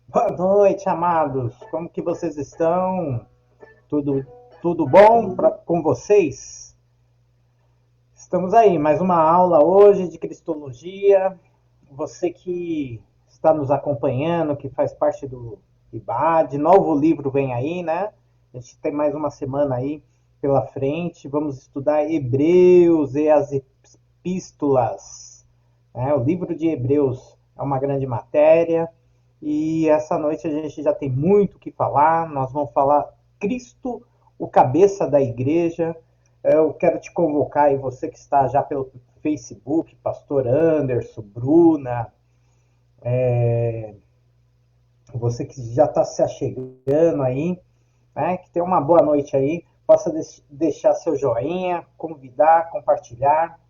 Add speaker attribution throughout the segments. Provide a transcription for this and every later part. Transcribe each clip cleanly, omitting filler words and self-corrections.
Speaker 1: Boa noite, amados. Como que vocês estão? Tudo, tudo bom com vocês? Estamos aí, mais uma aula hoje de Cristologia. Você que está nos acompanhando, que faz parte do IBAD, novo livro vem aí, né? A gente tem mais uma semana aí pela frente. Vamos estudar Hebreus e as epístolas. O livro de Hebreus é uma grande matéria. E essa noite a gente já tem muito o que falar. Nós vamos falar Cristo, o cabeça da igreja. Eu quero te convocar e você que está já pelo Facebook, Pastor Anderson, Bruna, você que já está se achegando aí, né, que tenha uma boa noite aí, possa deixar seu joinha, convidar, compartilhar,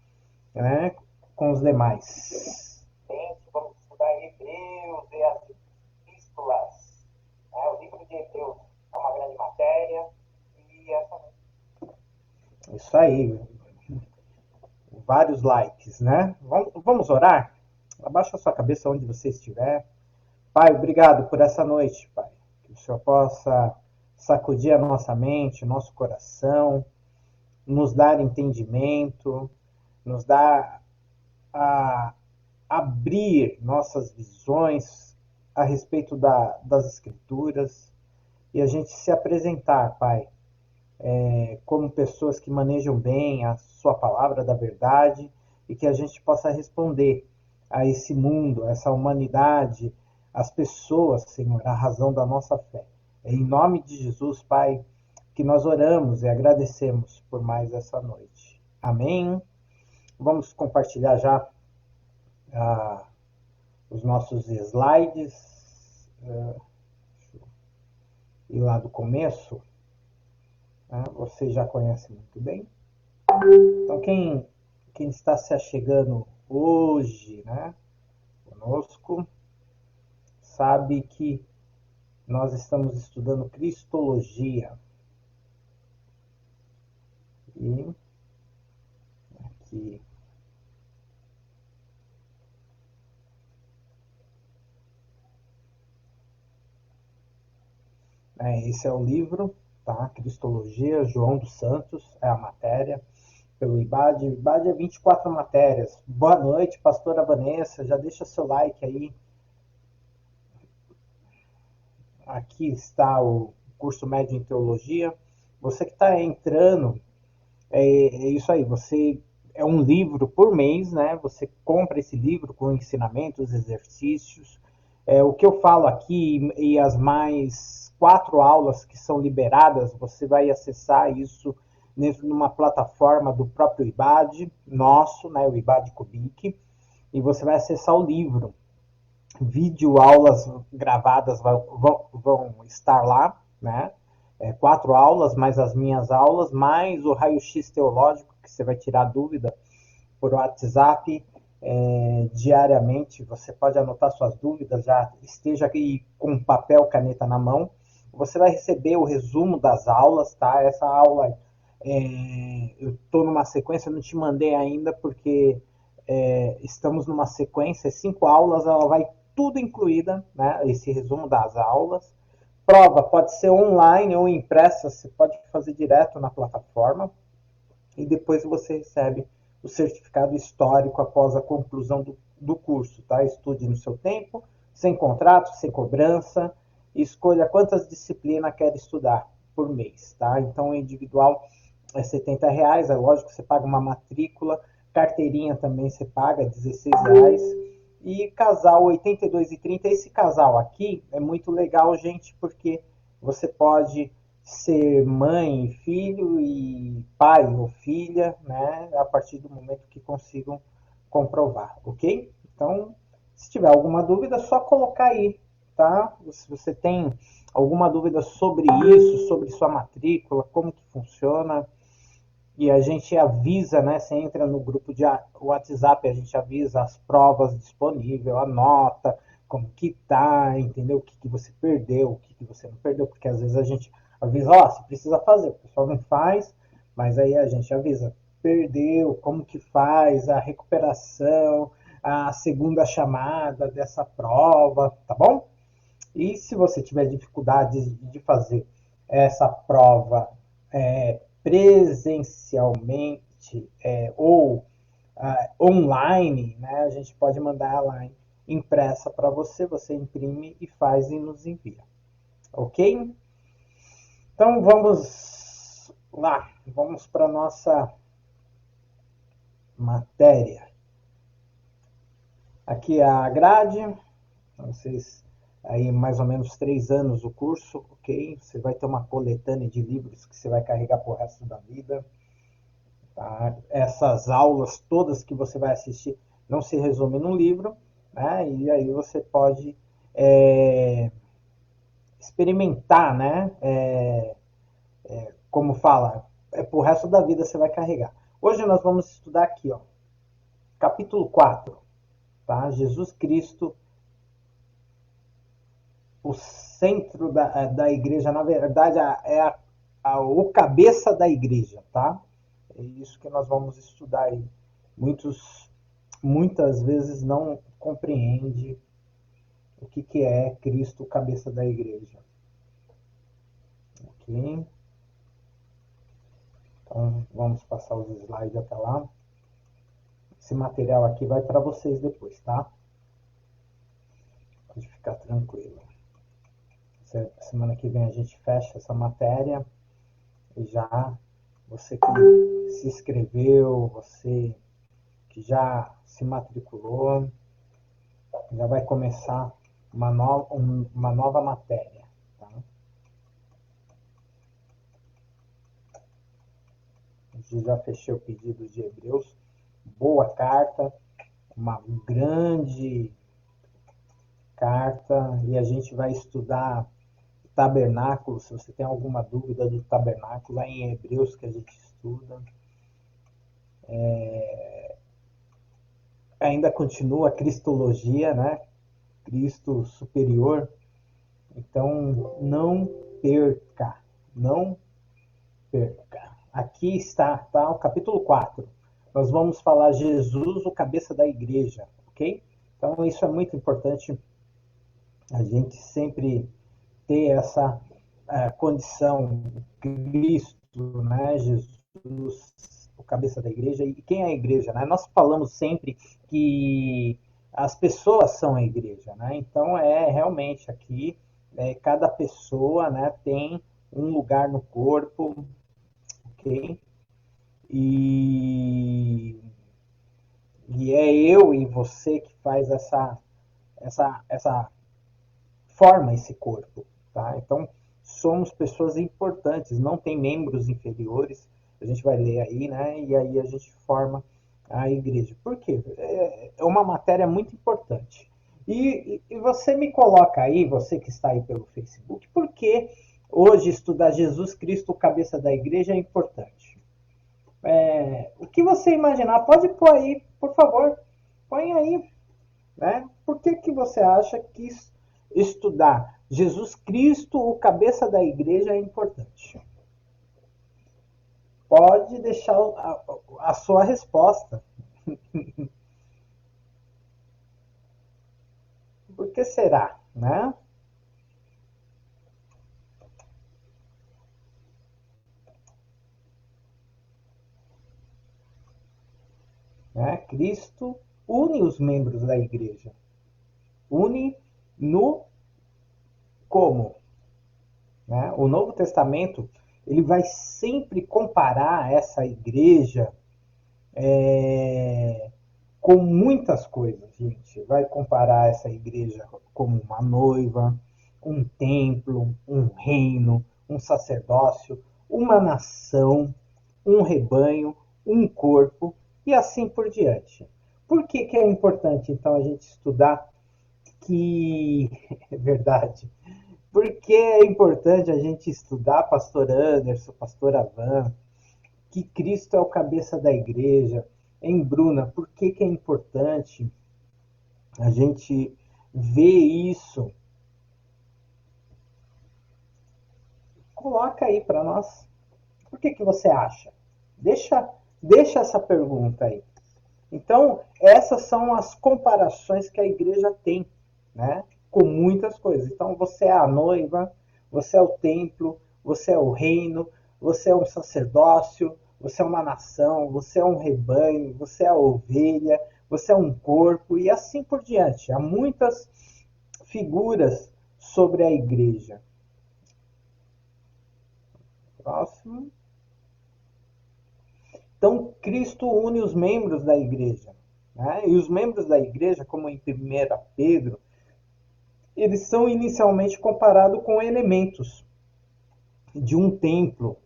Speaker 1: né, com os demais. Gente, vamos estudar Hebreus e as epístolas. O livro de Hebreus é uma grande matéria e essa... Isso aí, vários likes, né? Vamos orar? Abaixa a sua cabeça onde você estiver. Pai, obrigado por essa noite, Pai. Que o Senhor possa sacudir a nossa mente, o nosso coração, nos dar entendimento, nos dar a abrir nossas visões a respeito das Escrituras e a gente se apresentar, Pai, como pessoas que manejam bem a sua palavra da verdade e que a gente possa responder a esse mundo, a essa humanidade, as pessoas, Senhor, a razão da nossa fé. É em nome de Jesus, Pai, que nós oramos e agradecemos por mais essa noite. Amém. Vamos compartilhar já ah, os nossos slides. E lá do começo, né, você já conhece muito bem. Então, quem está se achegando hoje, né, conosco, sabe que nós estamos estudando Cristologia. E aqui, esse é o livro, tá? Cristologia, João dos Santos, é a matéria, pelo IBAD. IBAD é 24 matérias. Boa noite, pastora Vanessa, já deixa seu like aí. Aqui está o curso médio em teologia. Você que está entrando, é isso aí, você é um livro por mês, né? Você compra esse livro com ensinamentos, exercícios. O que eu falo aqui e as mais 4 aulas que são liberadas, você vai acessar isso numa plataforma do próprio IBAD, nosso, né? O IBAD Cubic, e você vai acessar o livro. Vídeo aulas gravadas vão estar lá, né? 4 aulas, mais as minhas aulas, mais o raio-x teológico, que você vai tirar dúvida por WhatsApp diariamente. Você pode anotar suas dúvidas, já esteja aqui com papel, caneta na mão. Você vai receber o resumo das aulas, tá? Essa aula, eu estou numa sequência, não te mandei ainda, porque estamos numa sequência, 5 aulas, ela vai tudo incluída, né? Esse resumo das aulas. Prova pode ser online ou impressa, você pode fazer direto na plataforma e depois você recebe o certificado histórico após a conclusão do curso, tá? Estude no seu tempo, sem contrato, sem cobrança, e escolha quantas disciplinas quer estudar por mês, tá? Então, individual é R$ 70, é lógico que você paga uma matrícula, carteirinha também você paga R$ 16, e casal 82,30. Esse casal aqui é muito legal, gente, porque você pode ser mãe e filho e pai ou filha, né, a partir do momento que consigam comprovar, ok? Então, se tiver alguma dúvida, é só colocar aí, tá? Se você tem alguma dúvida sobre isso, sobre sua matrícula, como que funciona, e a gente avisa, né? Você entra no grupo de WhatsApp, a gente avisa as provas disponíveis, a nota, como que tá, entendeu? O que, que você perdeu, o que, que você não perdeu, porque às vezes a gente avisa, ó, você precisa fazer, o pessoal não faz, mas aí a gente avisa, perdeu, como que faz, a recuperação, a segunda chamada dessa prova, tá bom? E se você tiver dificuldades de fazer essa prova presencialmente ou online, né, a gente pode mandar ela impressa para você, você imprime e faz e nos envia. Ok? Então vamos lá, vamos para a nossa matéria. Aqui é a grade, vocês aí mais ou menos 3 anos o curso, ok? Você vai ter uma coletânea de livros que você vai carregar pro resto da vida. Tá? Essas aulas todas que você vai assistir não se resumem num livro, né? E aí você pode experimentar, né? Como fala, pro resto da vida você vai carregar. Hoje nós vamos estudar aqui, ó, capítulo 4, tá? Jesus Cristo, o centro da igreja, na verdade, o cabeça da igreja, tá? É isso que nós vamos estudar aí. Muitas vezes não compreende o que é Cristo, o cabeça da igreja. Ok? Então, vamos passar os slides até lá. Esse material aqui vai para vocês depois, tá? Pode ficar tranquilo. Semana que vem a gente fecha essa matéria e já você que se inscreveu, você que já se matriculou, já vai começar uma nova matéria. Tá? Já fechei o pedido de Hebreus. Boa carta, uma grande carta, e a gente vai estudar tabernáculo. Se você tem alguma dúvida do tabernáculo, lá em Hebreus que a gente estuda. Ainda continua a cristologia, né? Cristo superior. Então, não perca, não perca. Aqui está, tá? O capítulo 4. Nós vamos falar Jesus, o cabeça da igreja, ok? Então, isso é muito importante a gente sempre ter essa condição, Cristo, né? Jesus, o cabeça da igreja. E quem é a igreja, né? Nós falamos sempre que as pessoas são a igreja, né? Então, realmente aqui, cada pessoa, né, tem um lugar no corpo, ok? E, e é eu e você que faz essa forma esse corpo, tá? Então, somos pessoas importantes, não tem membros inferiores, a gente vai ler aí, né? E aí a gente forma a igreja. Por quê? É uma matéria muito importante. E você me coloca aí, você que está aí pelo Facebook, por que hoje estudar Jesus Cristo, cabeça da igreja, é importante? O que você imaginar, pode pôr aí, por favor, põe aí, né? Por que você acha que estudar Jesus Cristo, o cabeça da igreja, é importante? Pode deixar a sua resposta. Por que será, né? Cristo une os membros da igreja. Une no como. Né? O Novo Testamento ele vai sempre comparar essa igreja com muitas coisas, gente. Vai comparar essa igreja como uma noiva, um templo, um reino, um sacerdócio, uma nação, um rebanho, um corpo e assim por diante. Por que é importante, então, a gente estudar que é verdade? Por que é importante a gente estudar, pastor Anderson, pastor Avan, que Cristo é o cabeça da igreja? Em Bruna, por que é importante a gente ver isso? Coloca aí para nós. Por que você acha? Deixa essa pergunta aí. Então, essas são as comparações que a igreja tem, né? com muitas coisas. Então você é a noiva, você é o templo, você é o reino, você é um sacerdócio, você é uma nação, você é um rebanho, você é a ovelha, você é um corpo e assim por diante. Há muitas figuras sobre a igreja. Próximo. Então, Cristo une os membros da igreja. Né? E os membros da igreja, como em 1 Pedro, eles são inicialmente comparados com elementos de um templo,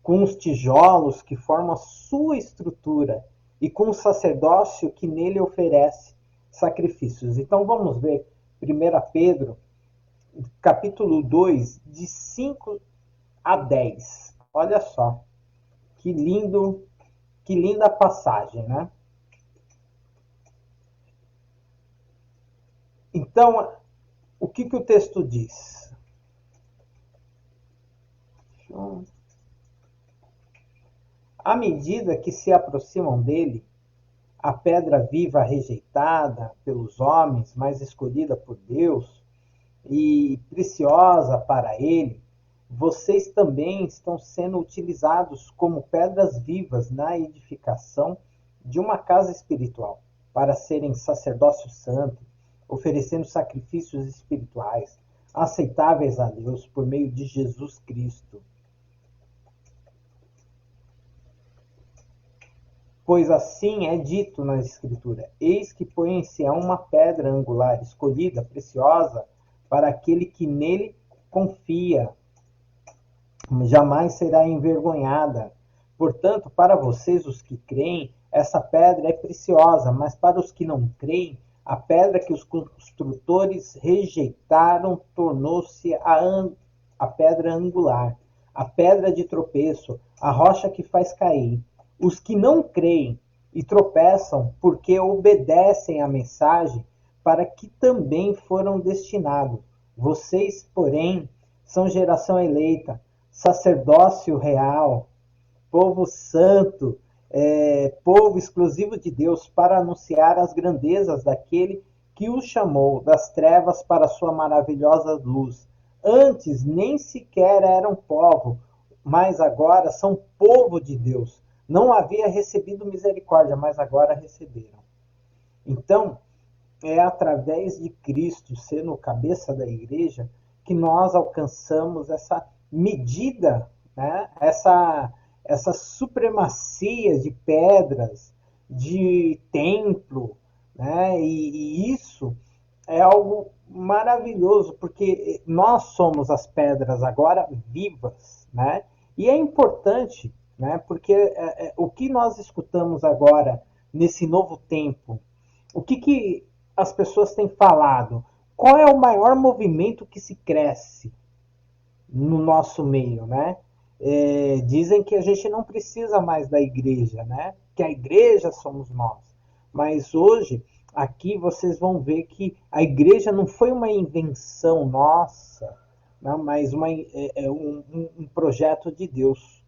Speaker 1: com os tijolos que formam a sua estrutura e com o sacerdócio que nele oferece sacrifícios. Então vamos ver 1 Pedro, capítulo 2, de 5 a 10. Olha só, que lindo, que linda passagem, né? Então, o que o texto diz? À medida que se aproximam dele, a pedra viva rejeitada pelos homens, mas escolhida por Deus e preciosa para ele, vocês também estão sendo utilizados como pedras vivas na edificação de uma casa espiritual, para serem sacerdócio santo, oferecendo sacrifícios espirituais aceitáveis a Deus por meio de Jesus Cristo. Pois assim é dito na Escritura: eis que põe em Sião uma pedra angular, escolhida, preciosa, para aquele que nele confia. Jamais será envergonhada. Portanto, para vocês, os que creem, essa pedra é preciosa, mas para os que não creem, a pedra que os construtores rejeitaram tornou-se a pedra angular, a pedra de tropeço, a rocha que faz cair. Os que não creem e tropeçam porque obedecem à mensagem para que também foram destinados. Vocês, porém, são geração eleita, sacerdócio real, povo santo, povo exclusivo de Deus, para anunciar as grandezas daquele que os chamou das trevas para a sua maravilhosa luz. Antes nem sequer eram povo, mas agora são povo de Deus. Não havia recebido misericórdia, mas agora receberam. Então, é através de Cristo sendo o cabeça da igreja que nós alcançamos essa medida, né? essa supremacia de pedras, de templo, né? E isso é algo maravilhoso, porque nós somos as pedras agora vivas, né? E é importante, né? Porque o que nós escutamos agora nesse novo tempo, o que as pessoas têm falado? Qual é o maior movimento que se cresce no nosso meio, né? Dizem que a gente não precisa mais da igreja, né? Que a igreja somos nós. Mas hoje, aqui vocês vão ver que a igreja não foi uma invenção nossa, não, mas um projeto de Deus.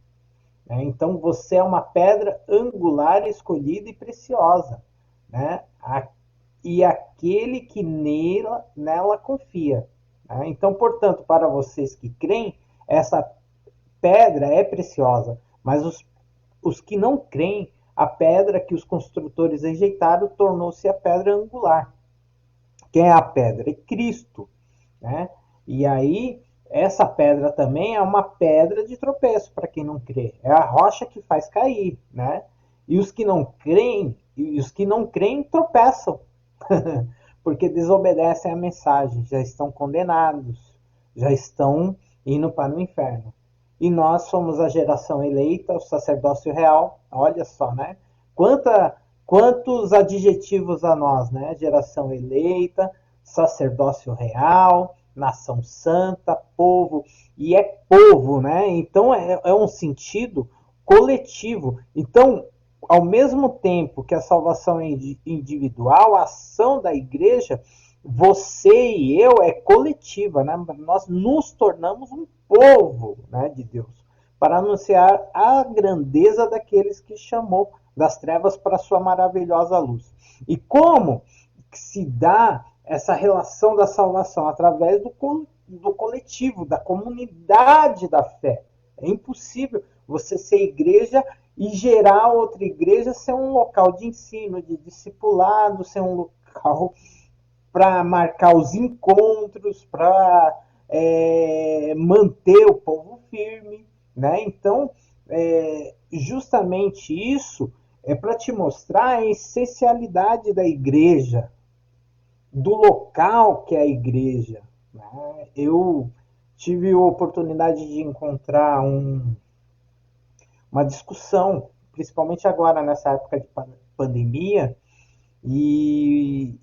Speaker 1: Né? Então você é uma pedra angular, escolhida e preciosa, né? E aquele que nela confia. Né? Então, portanto, para vocês que creem, essa pedra é preciosa, mas os que não creem, a pedra que os construtores rejeitaram tornou-se a pedra angular. Quem é a pedra? É Cristo. Né? E aí, essa pedra também é uma pedra de tropeço para quem não crê. É a rocha que faz cair. Né? E os que não creem tropeçam. Porque desobedecem à mensagem, já estão condenados, já estão indo para o inferno. E nós somos a geração eleita, o sacerdócio real. Olha só, né? Quantos adjetivos a nós, né? Geração eleita, sacerdócio real, nação santa, povo. E é povo, né? Então é um sentido coletivo. Então, ao mesmo tempo que a salvação é individual, a ação da igreja, você e eu, é coletiva, né? Nós nos tornamos um povo, né, de Deus, para anunciar a grandeza daqueles que chamou das trevas para a sua maravilhosa luz. E como se dá essa relação da salvação através do coletivo, da comunidade da fé. É impossível você ser igreja e gerar outra igreja ser um local de ensino, de discipulado, ser um local para marcar os encontros, para manter o povo firme, né? Então, justamente isso é para te mostrar a essencialidade da igreja, do local que é a igreja, né? Eu tive a oportunidade de encontrar uma discussão, principalmente agora nessa época de pandemia, e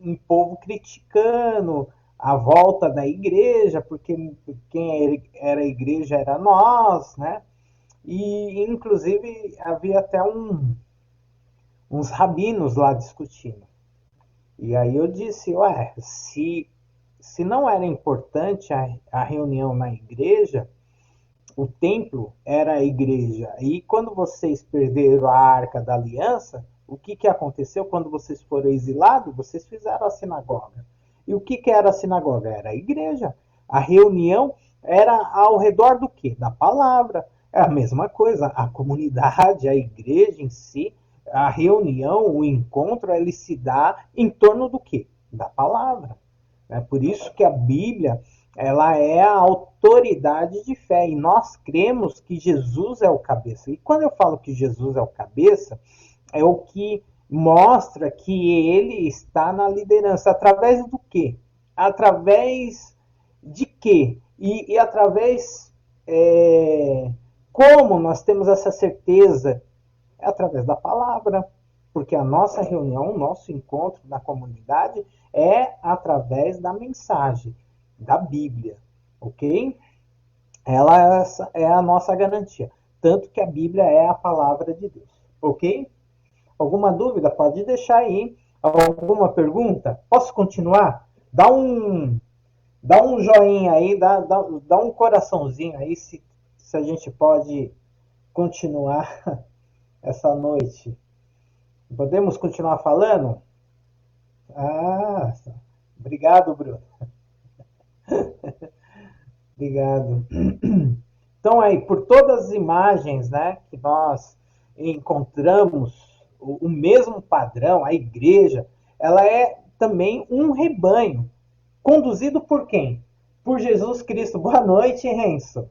Speaker 1: um povo criticando a volta da igreja, porque quem era a igreja era nós, né? E inclusive havia até uns rabinos lá discutindo. E aí eu disse, ué, se não era importante a reunião na igreja, o templo era a igreja. E quando vocês perderam a Arca da Aliança, o que aconteceu? Quando vocês foram exilados, vocês fizeram a sinagoga. E o que era a sinagoga? Era a igreja. A reunião era ao redor do quê? Da palavra. É a mesma coisa. A comunidade, a igreja em si, a reunião, o encontro, ele se dá em torno do quê? Da palavra. É por isso que a Bíblia, ela é a autoridade de fé, e nós cremos que Jesus é o cabeça. E quando eu falo que Jesus é o cabeça, é o que mostra que ele está na liderança. Através do quê? Através de quê? E através... como nós temos essa certeza? É através da palavra. Porque a nossa reunião, o nosso encontro na comunidade é através da mensagem, da Bíblia, ok? Ela é a nossa garantia. Tanto que a Bíblia é a palavra de Deus, ok? Alguma dúvida? Pode deixar aí. Alguma pergunta? Posso continuar? Dá um joinha aí, dá um coraçãozinho aí se a gente pode continuar essa noite. Podemos continuar falando? Ah, obrigado, Bruno. Obrigado. Então, aí, por todas as imagens, né, que nós encontramos o mesmo padrão, a igreja, ela é também um rebanho, conduzido por quem? Por Jesus Cristo. Boa noite, Renzo.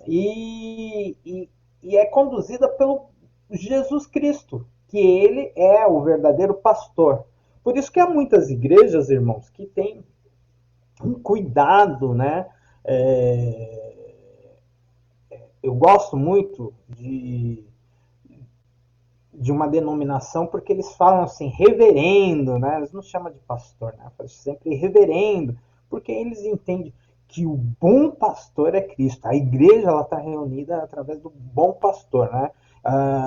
Speaker 1: E é conduzida pelo Jesus Cristo, que ele é o verdadeiro pastor. Por isso que há muitas igrejas, irmãos, que têm um cuidado, né? Eu gosto muito de uma denominação porque eles falam assim, reverendo, né? Eles não chamam de pastor, né? Falam sempre reverendo, porque eles entendem que o bom pastor é Cristo. A igreja ela está reunida através do bom pastor, né?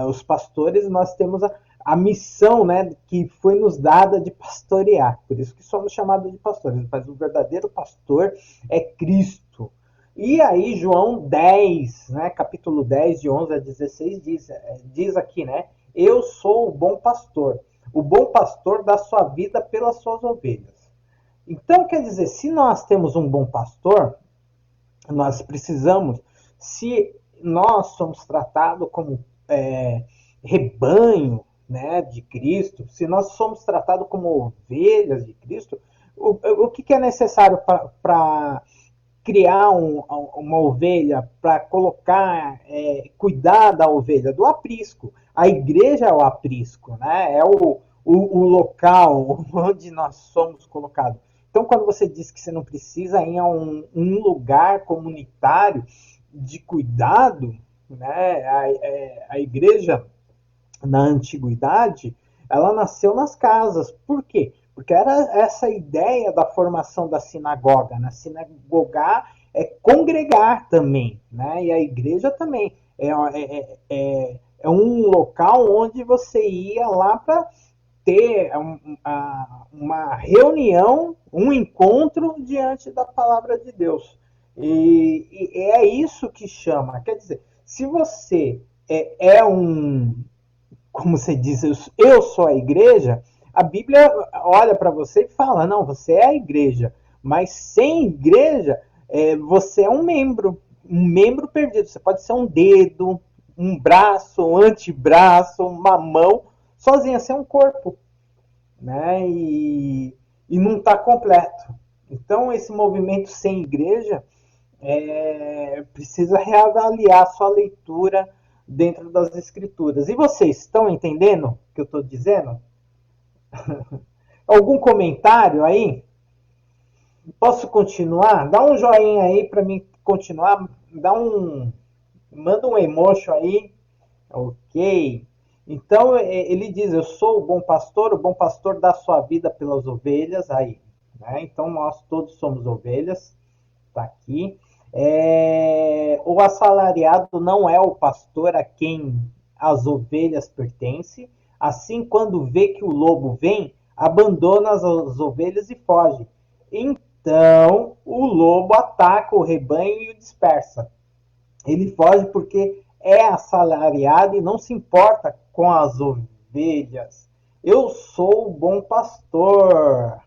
Speaker 1: Os pastores, nós temos a missão, né, que foi nos dada de pastorear. Por isso que somos chamados de pastores. Mas o verdadeiro pastor é Cristo. E aí João 10, né, capítulo 10, de 11 a 16, diz aqui, né? Eu sou o bom pastor. O bom pastor dá sua vida pelas suas ovelhas. Então, quer dizer, se nós temos um bom pastor, nós precisamos, se nós somos tratados como rebanho, né, de Cristo, se nós somos tratados como ovelhas de Cristo, o que é necessário para criar uma ovelha, para colocar, cuidar da ovelha? Do aprisco. A igreja é o aprisco, né? É o local onde nós somos colocados. Então, quando você diz que você não precisa ir a um lugar comunitário de cuidado, né? A igreja na antiguidade, ela nasceu nas casas. Por quê? Porque era essa ideia da formação da sinagoga, né? Sinagogar é congregar também, né? E a igreja também é um local onde você ia lá para ter uma reunião, um encontro diante da palavra de Deus. E é isso que chama. Quer dizer, se você como você diz, eu sou a igreja, A Bíblia olha para você e fala, não, você é a igreja. Mas sem igreja, você é um membro perdido. Você pode ser um dedo, um braço, um antebraço, uma mão, sozinha, ser um corpo, né? E não está completo. Então, esse movimento sem igreja precisa reavaliar sua leitura dentro das escrituras. E vocês estão entendendo o que eu estou dizendo? Algum comentário aí? Posso continuar? Dá um joinha aí para mim continuar. Manda um emoji aí. Ok. Então ele diz: eu sou o bom pastor dá sua vida pelas ovelhas. Aí, né? Então nós todos somos ovelhas. Tá aqui. O assalariado não é o pastor a quem as ovelhas pertencem. Assim, quando vê que o lobo vem, abandona as ovelhas e foge. Então, o lobo ataca o rebanho e o dispersa. Ele foge porque é assalariado e não se importa com as ovelhas. Eu sou o bom pastor.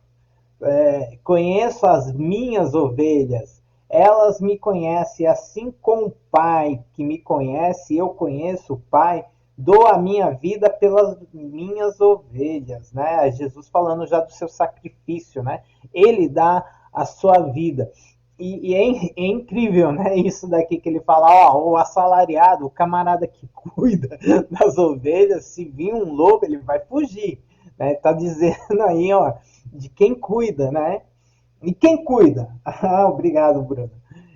Speaker 1: Conheço as minhas ovelhas, elas me conhecem, assim como o Pai que me conhece, eu conheço o Pai, dou a minha vida pelas minhas ovelhas, né? Jesus falando já do seu sacrifício, né? Ele dá a sua vida. E é incrível, né? Isso daqui que ele fala, ó, o assalariado, o camarada que cuida das ovelhas, se vir um lobo, ele vai fugir, né? Tá dizendo aí, ó, de quem cuida, né? E quem cuida? Ah, obrigado, Bruno.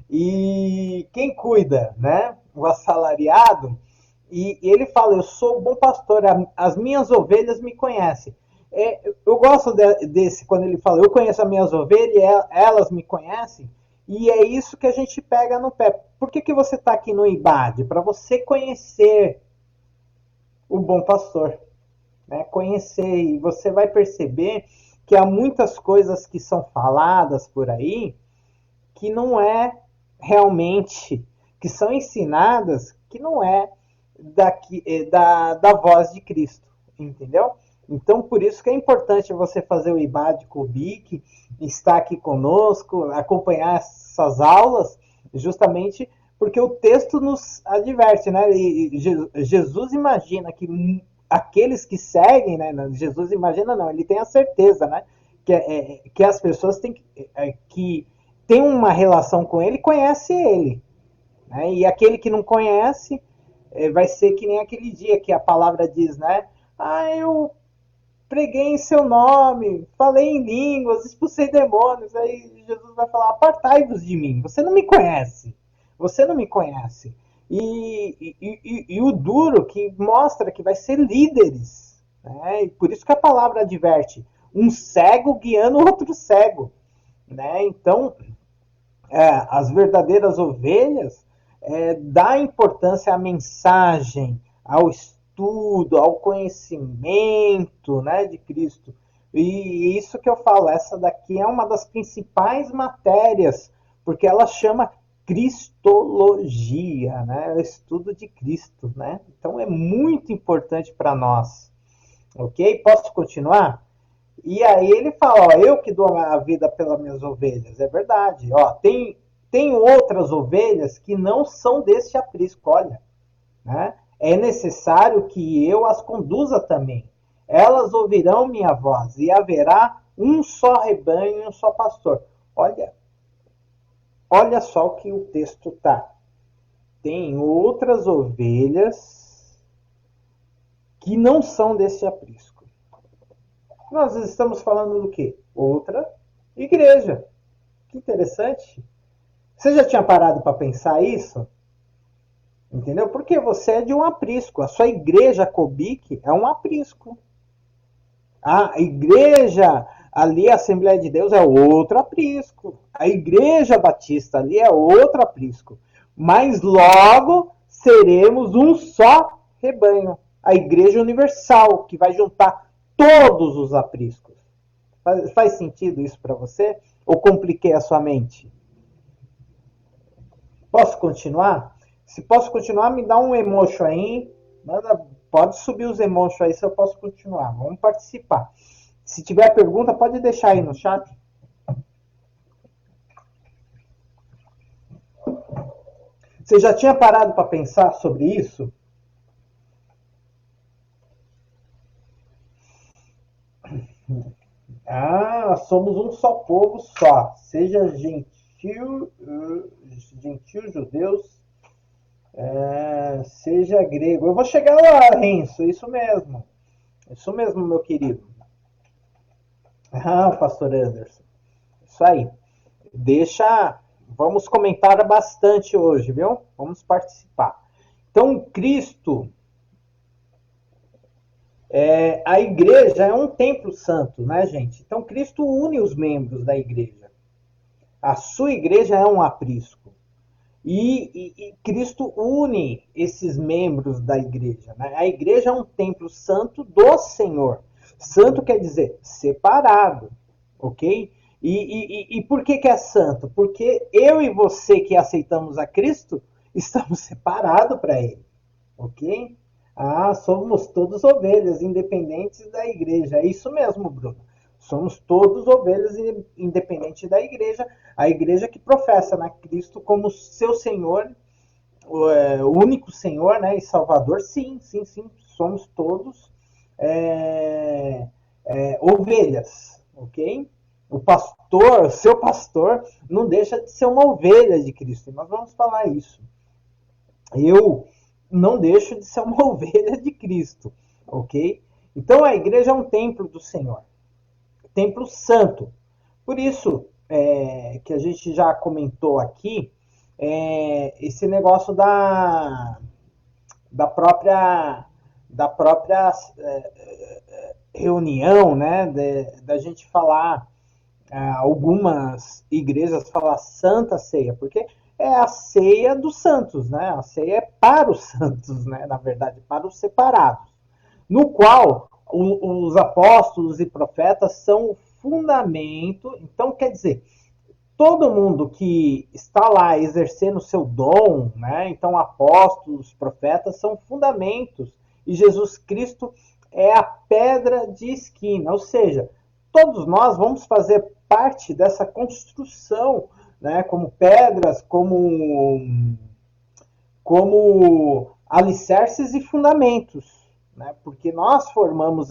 Speaker 1: E quem cuida, né? O assalariado. E ele fala: eu sou o bom pastor, as minhas ovelhas me conhecem. Eu gosto desse, quando ele fala: eu conheço as minhas ovelhas, elas me conhecem. E é isso que a gente pega no pé. Por que você está aqui no IBAD? Para você conhecer o bom pastor, né? Conhecer, e você vai perceber que há muitas coisas que são faladas por aí que não é realmente, que são ensinadas, que não é da voz de Cristo, entendeu? Então, por isso que é importante você fazer o IBAD com o BIC, estar aqui conosco, acompanhar essas aulas, justamente porque o texto nos adverte, né? E Jesus imagina que aqueles que seguem, né? Jesus imagina não, ele tem a certeza, né? Que as pessoas têm que tem uma relação com ele, conhece ele, né? E aquele que não conhece vai ser que nem aquele dia que a palavra diz, né? Ah, eu preguei em seu nome, falei em línguas, expulsei demônios. Aí Jesus vai falar: apartai-vos de mim, você não me conhece, você não me conhece. E o duro que mostra que vai ser líderes, né? E por isso que a palavra adverte: um cego guiando outro cego, né? Então, as verdadeiras ovelhas dá importância à mensagem, ao estudo, ao conhecimento, né, de Cristo. E isso que eu falo, essa daqui é uma das principais matérias, porque ela chama Cristologia, né, o estudo de Cristo, né? Então é muito importante para nós. Ok? Posso continuar? E aí ele fala: ó, eu que dou a vida pelas minhas ovelhas. É verdade. Ó, tem outras ovelhas que não são deste aprisco, olha, né? É necessário que eu as conduza também. Elas ouvirão minha voz e haverá um só rebanho e um só pastor. Olha só o que o texto tá. Tem outras ovelhas que não são desse aprisco. Nós estamos falando do quê? Outra igreja. Que interessante. Você já tinha parado para pensar isso? Entendeu? Porque você é de um aprisco. A sua igreja Cobic é um aprisco. A igreja ali, a Assembleia de Deus, é outro aprisco. A igreja Batista ali é outro aprisco. Mas logo seremos um só rebanho. A igreja universal, que vai juntar todos os apriscos. Faz sentido isso para você? Ou compliquei a sua mente? Posso continuar? Se posso continuar, me dá um emoji aí. Manda, pode subir os emojis aí se eu posso continuar. Vamos participar. Se tiver pergunta, pode deixar aí no chat. Você já tinha parado para pensar sobre isso? Ah, somos um só povo só. Seja gentil judeus, seja grego. Eu vou chegar lá, Renzo, isso mesmo. Isso mesmo, meu querido. Ah, pastor Anderson. Isso aí. Deixa. Vamos comentar bastante hoje, viu? Vamos participar. Então, Cristo, a igreja é um templo santo, né, gente? Então, Cristo une os membros da igreja. A sua igreja é um aprisco. E Cristo une esses membros da igreja. Né? A igreja é um templo santo do Senhor. Santo quer dizer separado, ok? E por que é santo? Porque eu e você que aceitamos a Cristo estamos separados para Ele, ok? Ah, somos todos ovelhas independentes da igreja. É isso mesmo, Bruno. Somos todos ovelhas independentes da igreja. A igreja que professa, né, Cristo como seu Senhor, o único Senhor, né, e Salvador. Sim, sim, sim. Somos todos ovelhas, ok? O pastor, seu pastor, não deixa de ser uma ovelha de Cristo. Nós vamos falar isso. Eu não deixo de ser uma ovelha de Cristo, ok? Então a igreja é um templo do Senhor, templo santo. Por isso que a gente já comentou aqui, esse negócio da própria reunião, né, da gente falar, algumas igrejas falam Santa Ceia, porque é a ceia dos santos, né? A ceia é para os santos, né? Na verdade, para os separados, no qual os apóstolos e profetas são o fundamento. Então, quer dizer, todo mundo que está lá exercendo o seu dom, né? Então, apóstolos, profetas são fundamentos e Jesus Cristo é a pedra de esquina, ou seja, todos nós vamos fazer parte dessa construção, né? Como pedras, como alicerces e fundamentos, né? Porque nós formamos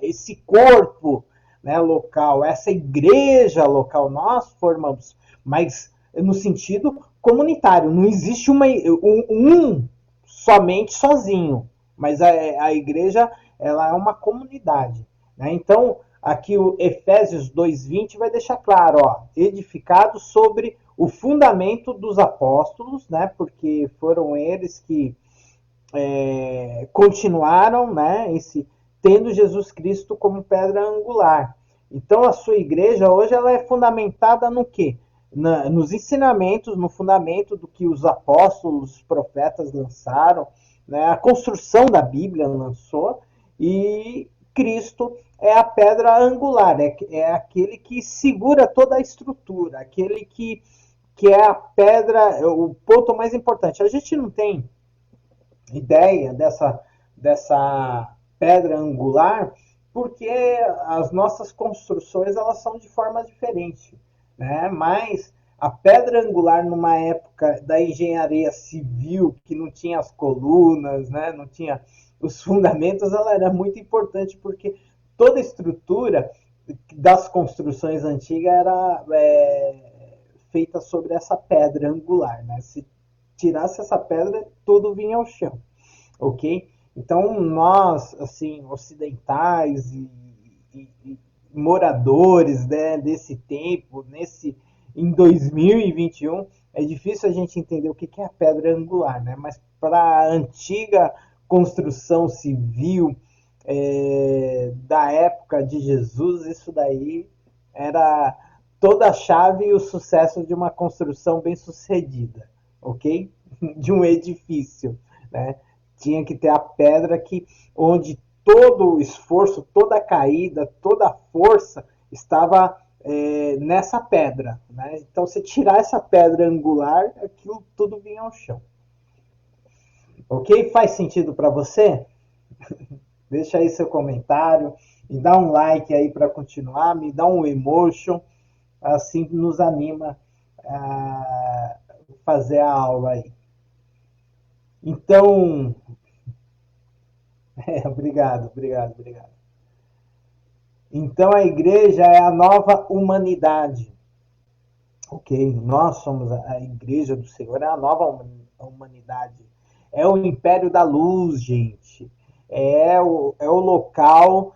Speaker 1: esse corpo, né, local, essa igreja local, nós formamos, mas no sentido comunitário, não existe um somente sozinho, mas a igreja ela é uma comunidade, né? Então, aqui o Efésios 2:20 vai deixar claro, ó, edificado sobre o fundamento dos apóstolos, né? Porque foram eles que continuaram, né? Tendo Jesus Cristo como pedra angular. Então a sua igreja hoje ela é fundamentada no quê? Nos ensinamentos, no fundamento do que os apóstolos, os profetas lançaram, né? A construção da Bíblia lançou, e Cristo é a pedra angular, é aquele que segura toda a estrutura, aquele que é a pedra, o ponto mais importante. A gente não tem ideia dessa pedra angular porque as nossas construções elas são de forma diferente, né? Mas a pedra angular numa época da engenharia civil que não tinha as colunas, né? Não tinha os fundamentos, ela era muito importante porque toda a estrutura das construções antigas era feita sobre essa pedra angular, né? Se tirasse essa pedra, tudo vinha ao chão, ok? Então nós, assim, ocidentais e moradores, né, desse tempo, em 2021, é difícil a gente entender o que é a pedra angular, né? Mas para a antiga construção civil da época de Jesus, isso daí era toda a chave e o sucesso de uma construção bem sucedida, ok? De um edifício, né? Tinha que ter a pedra onde todo o esforço, toda a caída, toda a força estava nessa pedra, né? Então, se tirar essa pedra angular, aquilo tudo vinha ao chão. Ok? Faz sentido para você? Deixa aí seu comentário. Me dá um like aí para continuar, me dá um emotion, assim nos anima a fazer a aula aí. Então, obrigado, obrigado, obrigado. Então a igreja é a nova humanidade, ok? Nós somos a igreja do Senhor, é a nova humanidade. É o império da luz, gente. É o local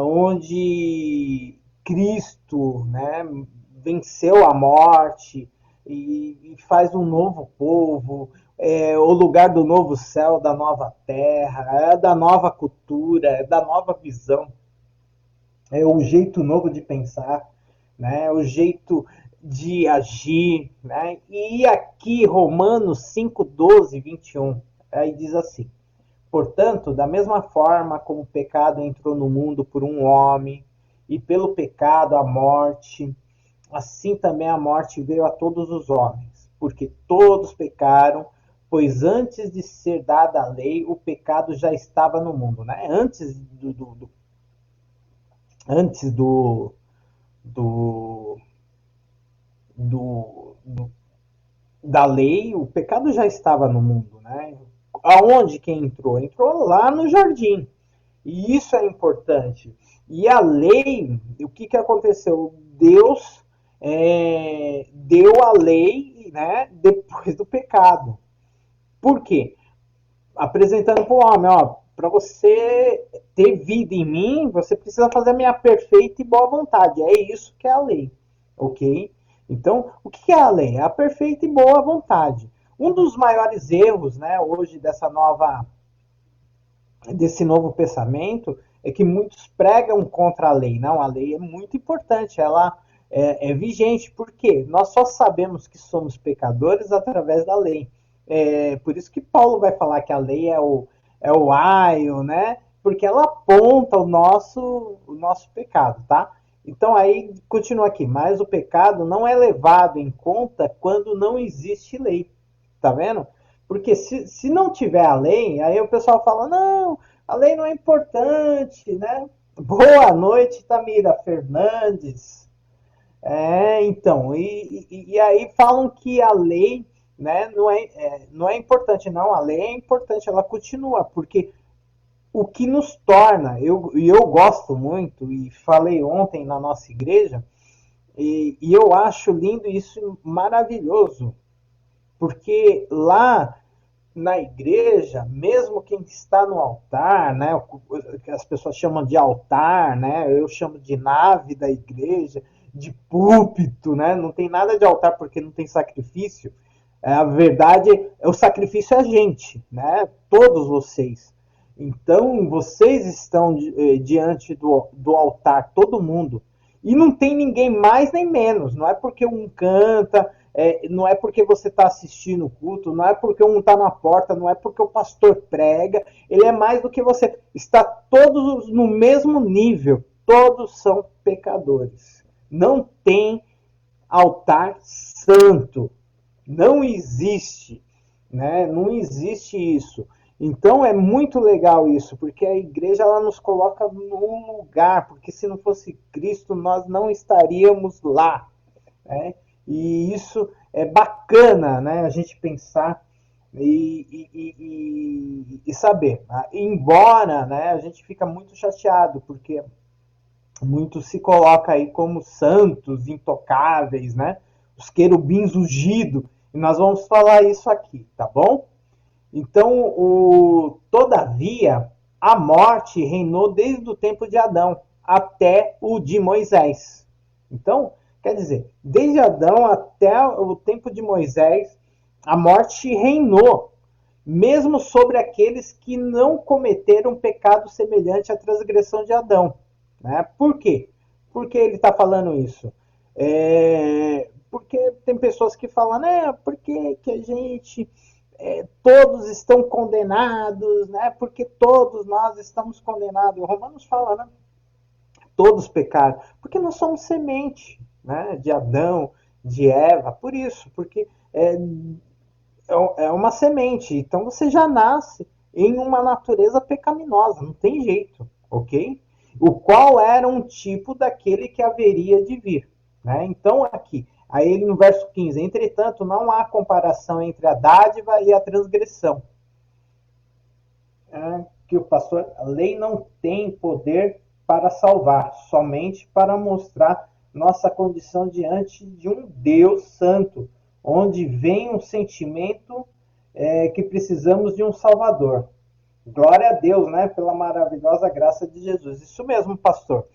Speaker 1: onde Cristo, né, venceu a morte e faz um novo povo. É o lugar do novo céu, da nova terra, é da nova cultura, é da nova visão, é o jeito novo de pensar, né? O jeito de agir, né? E aqui Romanos 5, 12, 21, aí diz assim: portanto, da mesma forma como o pecado entrou no mundo por um homem, e pelo pecado a morte, assim também a morte veio a todos os homens, porque todos pecaram, pois antes de ser dada a lei, o pecado já estava no mundo, né? Antes do, da lei, o pecado já estava no mundo, né? Aonde que entrou? Entrou lá no jardim. E isso é importante. E a lei, o que, que aconteceu? Deus deu a lei, né, depois do pecado. Por quê? Apresentando para o homem, ó, para você ter vida em mim, você precisa fazer a minha perfeita e boa vontade. É isso que é a lei, ok? Então, o que é a lei? É a perfeita e boa vontade. Um dos maiores erros, né, hoje desse novo pensamento é que muitos pregam contra a lei. Não, a lei é muito importante, ela é vigente, porque nós só sabemos que somos pecadores através da lei. Por isso que Paulo vai falar que a lei é o aio, né? Porque ela aponta o nosso pecado, tá? Então aí continua aqui, mas o pecado não é levado em conta quando não existe lei. Tá vendo? Porque se não tiver a lei, aí o pessoal fala, não, a lei não é importante, né? Boa noite, Tamira Fernandes. Então, e aí falam que a lei, né, não é importante, não, a lei é importante, ela continua, porque o que nos torna, eu gosto muito, e falei ontem na nossa igreja, e eu acho lindo isso, maravilhoso, porque lá na igreja, mesmo quem está no altar, né, que as pessoas chamam de altar, né, eu chamo de nave da igreja, de púlpito, né, não tem nada de altar porque não tem sacrifício. A verdade, o sacrifício é a gente, né, todos vocês. Então, vocês estão diante do altar, todo mundo. E não tem ninguém mais nem menos. Não é porque um canta, não é porque você está assistindo o culto, não é porque um está na porta, não é porque o pastor prega. Ele é mais do que você. Está todos no mesmo nível. Todos são pecadores. Não tem altar santo. Não existe, né? Não existe isso. Então é muito legal isso, porque a igreja ela nos coloca num lugar, porque se não fosse Cristo nós não estaríamos lá, né? E isso é bacana, né? A gente pensar e saber. Embora, né? A gente fica muito chateado porque muito se coloca aí como santos, intocáveis, né? Os querubins ungidos. E nós vamos falar isso aqui, tá bom? Então, todavia, a morte reinou desde o tempo de Adão até o de Moisés. Então, quer dizer, desde Adão até o tempo de Moisés, a morte reinou, mesmo sobre aqueles que não cometeram pecado semelhante à transgressão de Adão. Né? Por quê? Por que ele está falando isso? Porque tem pessoas que falam, né? Porque que a gente todos estão condenados, né? Porque todos nós estamos condenados. O Romanos fala, né? Todos pecaram, porque nós somos semente, né? De Adão, de Eva, por isso, porque é uma semente. Então você já nasce em uma natureza pecaminosa, não tem jeito, ok? o qual era um tipo daquele que haveria de vir. Né? Então, aqui, aí no verso 15, entretanto, não há comparação entre a dádiva e a transgressão. Que o pastor, a lei não tem poder para salvar, somente para mostrar nossa condição diante de um Deus santo, onde vem um sentimento que precisamos de um Salvador. Glória a Deus, né, pela maravilhosa graça de Jesus. Isso mesmo, pastor.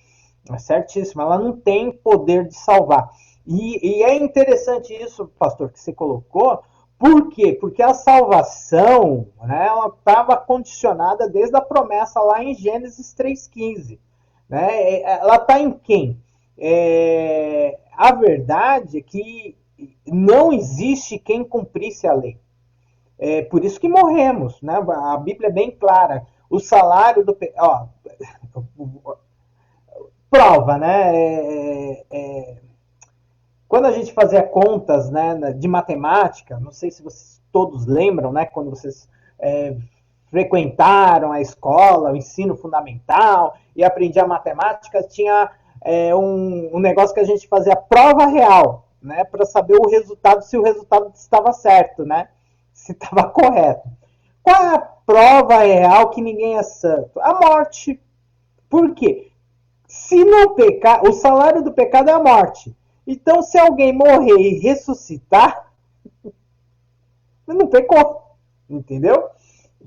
Speaker 1: É certíssimo. Ela não tem poder de salvar. E é interessante isso, pastor, que você colocou. Por quê? Porque a salvação, né, ela estava condicionada desde a promessa lá em Gênesis 3,15. Né? Ela está em quem? A verdade é que não existe quem cumprisse a lei. É por isso que morremos, né? A Bíblia é bem clara. O salário do prova, né? Quando a gente fazia contas, né, de matemática, não sei se vocês todos lembram, né? Quando vocês frequentaram a escola, o ensino fundamental e aprendiam matemática, tinha um negócio que a gente fazia prova real, né? Para saber o resultado, se o resultado estava certo, né? Se estava correto. Qual é a prova real que ninguém é santo? A morte. Por quê? Se não pecar, o salário do pecado é a morte. Então, se alguém morrer e ressuscitar, não pecou. Entendeu?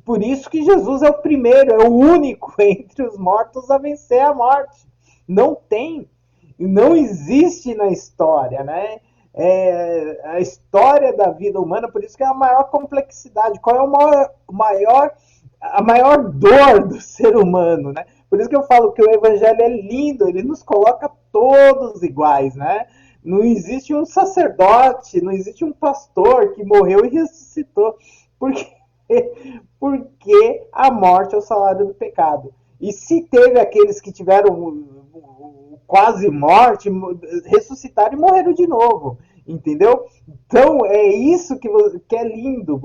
Speaker 1: Por isso que Jesus é o primeiro, é o único entre os mortos a vencer a morte. Não tem, não existe na história, né? A história da vida humana, por isso que é a maior complexidade. Qual é a maior dor do ser humano, né? Por isso que eu falo que o evangelho é lindo, ele nos coloca todos iguais, né? Não existe um sacerdote, não existe um pastor que morreu e ressuscitou. Porque a morte é o salário do pecado. E se teve aqueles que tiveram quase morte, ressuscitaram e morreram de novo. Entendeu? Então é isso que é lindo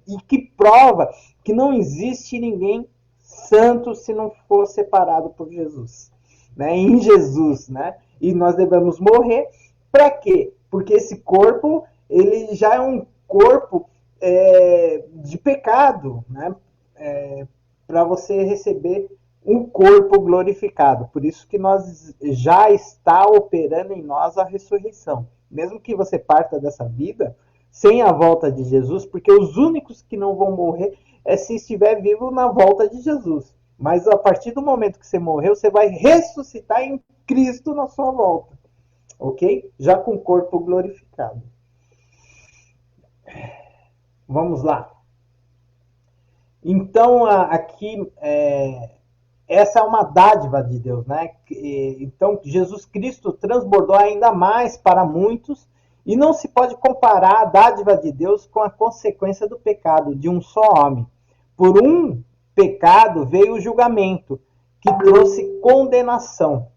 Speaker 1: e que prova que não existe ninguém santo se não for separado por Jesus, né? Em Jesus, né? E nós devemos morrer para quê? Porque esse corpo ele já é um corpo de pecado, né? Para você receber um corpo glorificado. Por isso que nós já está operando em nós a ressurreição. Mesmo que você parta dessa vida sem a volta de Jesus, porque os únicos que não vão morrer é se estiver vivo na volta de Jesus. Mas a partir do momento que você morreu, você vai ressuscitar em Cristo na sua volta. Ok? Já com o corpo glorificado. Vamos lá. Então, aqui, essa é uma dádiva de Deus, né? Então, Jesus Cristo transbordou ainda mais para muitos e não se pode comparar a dádiva de Deus com a consequência do pecado de um só homem. Por um pecado veio o julgamento, que trouxe condenação.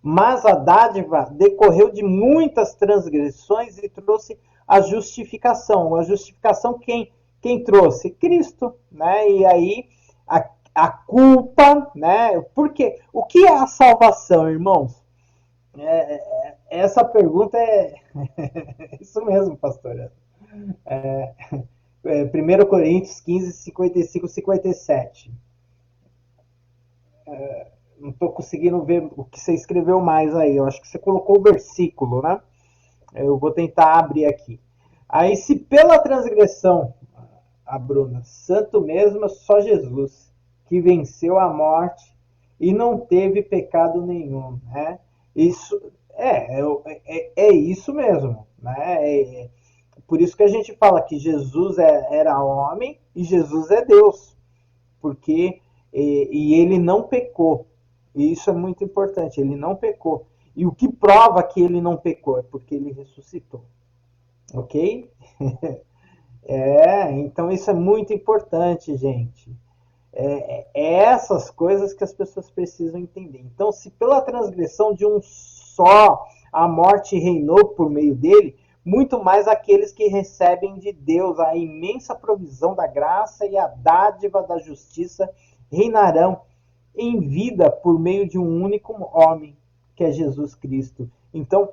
Speaker 1: Mas a dádiva decorreu de muitas transgressões e trouxe a justificação. A justificação quem trouxe? Cristo, né? E aí a culpa, né? Porque o que é a salvação, irmãos? Essa pergunta é isso mesmo, pastor. 1 Coríntios 15, 55, 57. Não estou conseguindo ver o que você escreveu mais aí. Eu acho que você colocou o versículo, né? Eu vou tentar abrir aqui. Aí, se pela transgressão, a Bruna, santo mesmo é só Jesus, que venceu a morte e não teve pecado nenhum, né? Isso é isso mesmo, né? Por isso que a gente fala que Jesus era homem e Jesus é Deus, porque e ele não pecou. E isso é muito importante, ele não pecou. E o que prova que ele não pecou é porque ele ressuscitou. Ok? Então isso é muito importante, gente. Essas coisas que as pessoas precisam entender. Então, se pela transgressão de um só a morte reinou por meio dele, muito mais aqueles que recebem de Deus a imensa provisão da graça e a dádiva da justiça reinarão em vida por meio de um único homem, que é Jesus Cristo. Então,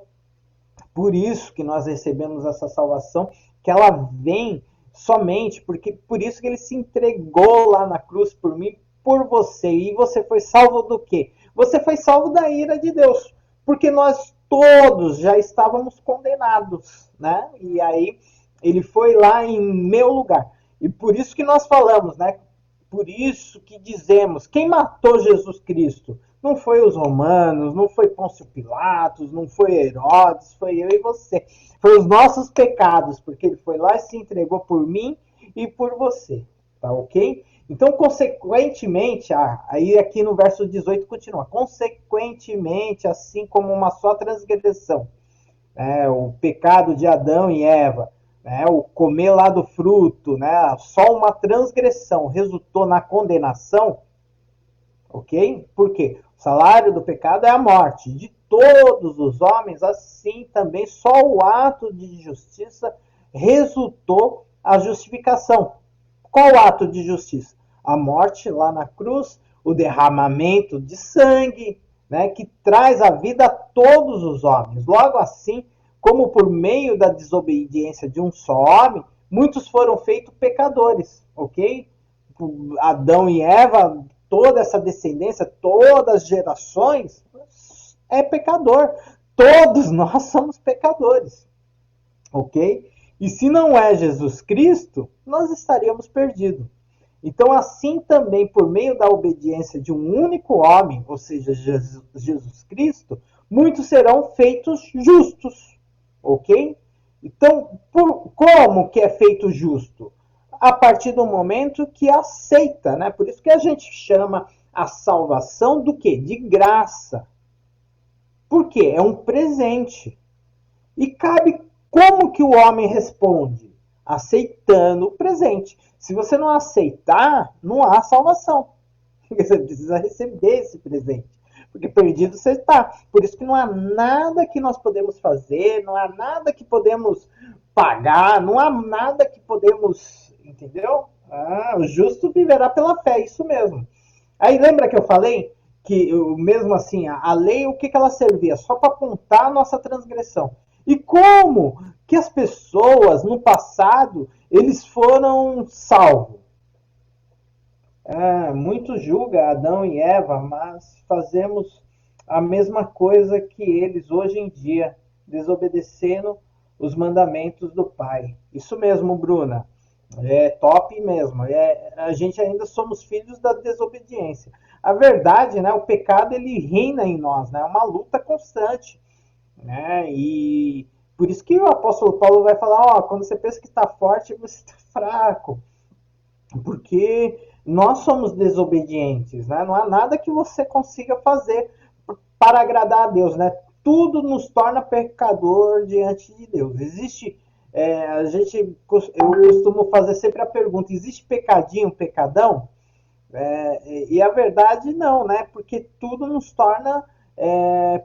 Speaker 1: por isso que nós recebemos essa salvação, que ela vem somente porque por isso que ele se entregou lá na cruz por mim, por você. E você foi salvo do quê? Você foi salvo da ira de Deus, porque nós todos já estávamos condenados, né? E aí ele foi lá em meu lugar. E por isso que nós falamos, né? Por isso que dizemos, quem matou Jesus Cristo? Não foi os romanos, não foi Pôncio Pilatos, não foi Herodes, foi eu e você. Foi os nossos pecados, porque ele foi lá e se entregou por mim e por você. Tá ok? Então, consequentemente, aí aqui no verso 18 continua. Consequentemente, assim como uma só transgressão, o pecado de Adão e Eva, o comer lá do fruto, só uma transgressão resultou na condenação, ok? Por quê? O salário do pecado é a morte. De todos os homens, assim também só o ato de justiça resultou a justificação. Qual o ato de justiça? A morte lá na cruz, o derramamento de sangue, que traz a vida a todos os homens. Logo assim, como por meio da desobediência de um só homem, muitos foram feitos pecadores, ok? Adão e Eva, toda essa descendência, todas as gerações, é pecador. Todos nós somos pecadores, ok? E se não é Jesus Cristo, nós estaríamos perdidos. Então, assim também, por meio da obediência de um único homem, ou seja, Jesus Cristo, muitos serão feitos justos, ok? Então, como que é feito justo? A partir do momento que aceita, né? Por isso que a gente chama a salvação do quê? De graça. Por quê? É um presente. E cabe como que o homem responde? Aceitando o presente. Se você não aceitar, não há salvação. Você precisa receber esse presente. Porque perdido você está. Por isso que não há nada que nós podemos fazer, não há nada que podemos pagar, não há nada que podemos... Entendeu? O justo viverá pela fé, isso mesmo. Aí lembra que eu falei que, mesmo assim, a lei, o que ela servia? Só para apontar a nossa transgressão. E como que as pessoas, no passado, eles foram salvos? Muitos julgam Adão e Eva, mas fazemos a mesma coisa que eles hoje em dia, desobedecendo os mandamentos do Pai. Isso mesmo, Bruna. É top mesmo. A gente ainda somos filhos da desobediência. A verdade, né? O pecado ele reina em nós, né? É uma luta constante, né? E por isso que o apóstolo Paulo vai falar, quando você pensa que está forte, você está fraco. Porque nós somos desobedientes, né? Não há nada que você consiga fazer para agradar a Deus, né? Tudo nos torna pecador diante de Deus. Eu costumo fazer sempre a pergunta: existe pecadinho, pecadão? E a verdade não, né? Porque tudo nos torna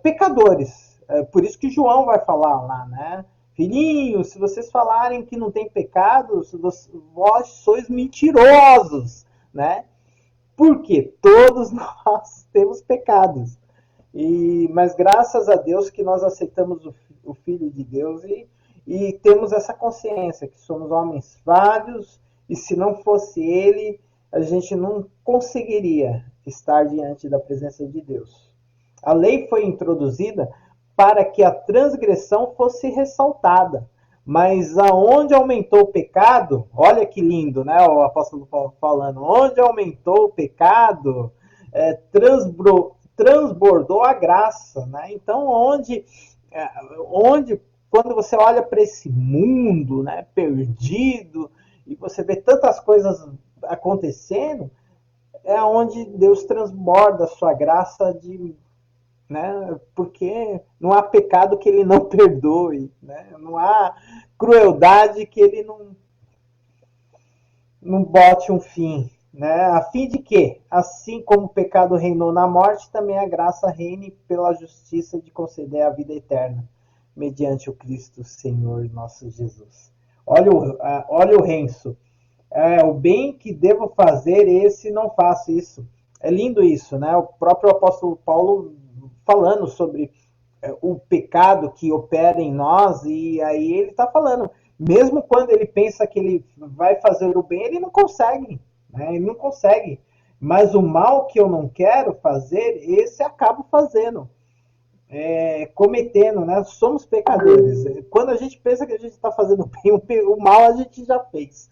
Speaker 1: pecadores. Por isso que João vai falar lá, né? Filhinhos, se vocês falarem que não tem pecado, vós sois mentirosos, né? Porque todos nós temos pecados. Mas graças a Deus que nós aceitamos o Filho de Deus e temos essa consciência que somos homens falhos e se não fosse Ele, a gente não conseguiria estar diante da presença de Deus. A lei foi introduzida para que a transgressão fosse ressaltada. Mas aonde aumentou o pecado, olha que lindo, né? O apóstolo Paulo falando, onde aumentou o pecado, transbordou a graça, né? Então, onde quando você olha para esse mundo, né, perdido, e você vê tantas coisas acontecendo, é onde Deus transborda a sua graça né? Porque não há pecado que ele não perdoe, né? Não há crueldade que ele não bote um fim, né? A fim de que, assim como o pecado reinou na morte, também a graça reine pela justiça de conceder a vida eterna, mediante o Cristo Senhor nosso Jesus. Olha o Renzo. O bem que devo fazer, esse não faço isso. É lindo isso, né? O próprio apóstolo Paulo falando sobre o pecado que opera em nós, e aí ele está falando, mesmo quando ele pensa que ele vai fazer o bem, ele não consegue, né? Ele não consegue. Mas o mal que eu não quero fazer, esse acabo fazendo, cometendo, né? Somos pecadores. Quando a gente pensa que a gente está fazendo bem, o mal a gente já fez.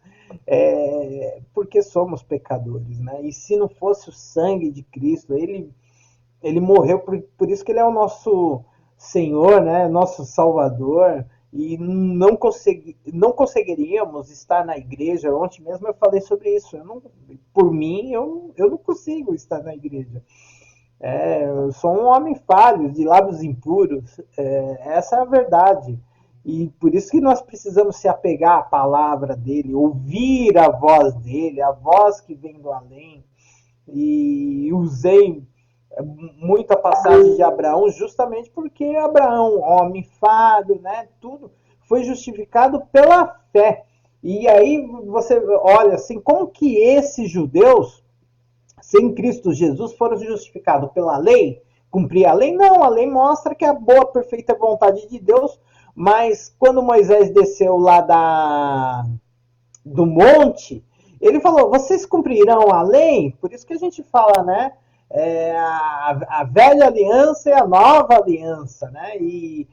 Speaker 1: Porque somos pecadores, né? E se não fosse o sangue de Cristo, ele morreu, por isso que ele é o nosso Senhor, né? Nosso Salvador. E não conseguiríamos estar na igreja. Ontem mesmo eu falei sobre isso. Por mim, eu não consigo estar na igreja. Eu sou um homem falho, de lábios impuros. Essa é a verdade. E por isso que nós precisamos se apegar à palavra dele, ouvir a voz dele, a voz que vem do além. E usei muita passagem de Abraão justamente porque Abraão, homem falho, né, tudo foi justificado pela fé. E aí você olha assim, como que esses judeus sem Cristo Jesus foram justificados pela lei? Cumprir a lei? Não, a lei mostra que é a boa, perfeita vontade de Deus, mas quando Moisés desceu lá do monte, ele falou, vocês cumprirão a lei? Por isso que a gente fala, né? A velha aliança e a nova aliança, né? E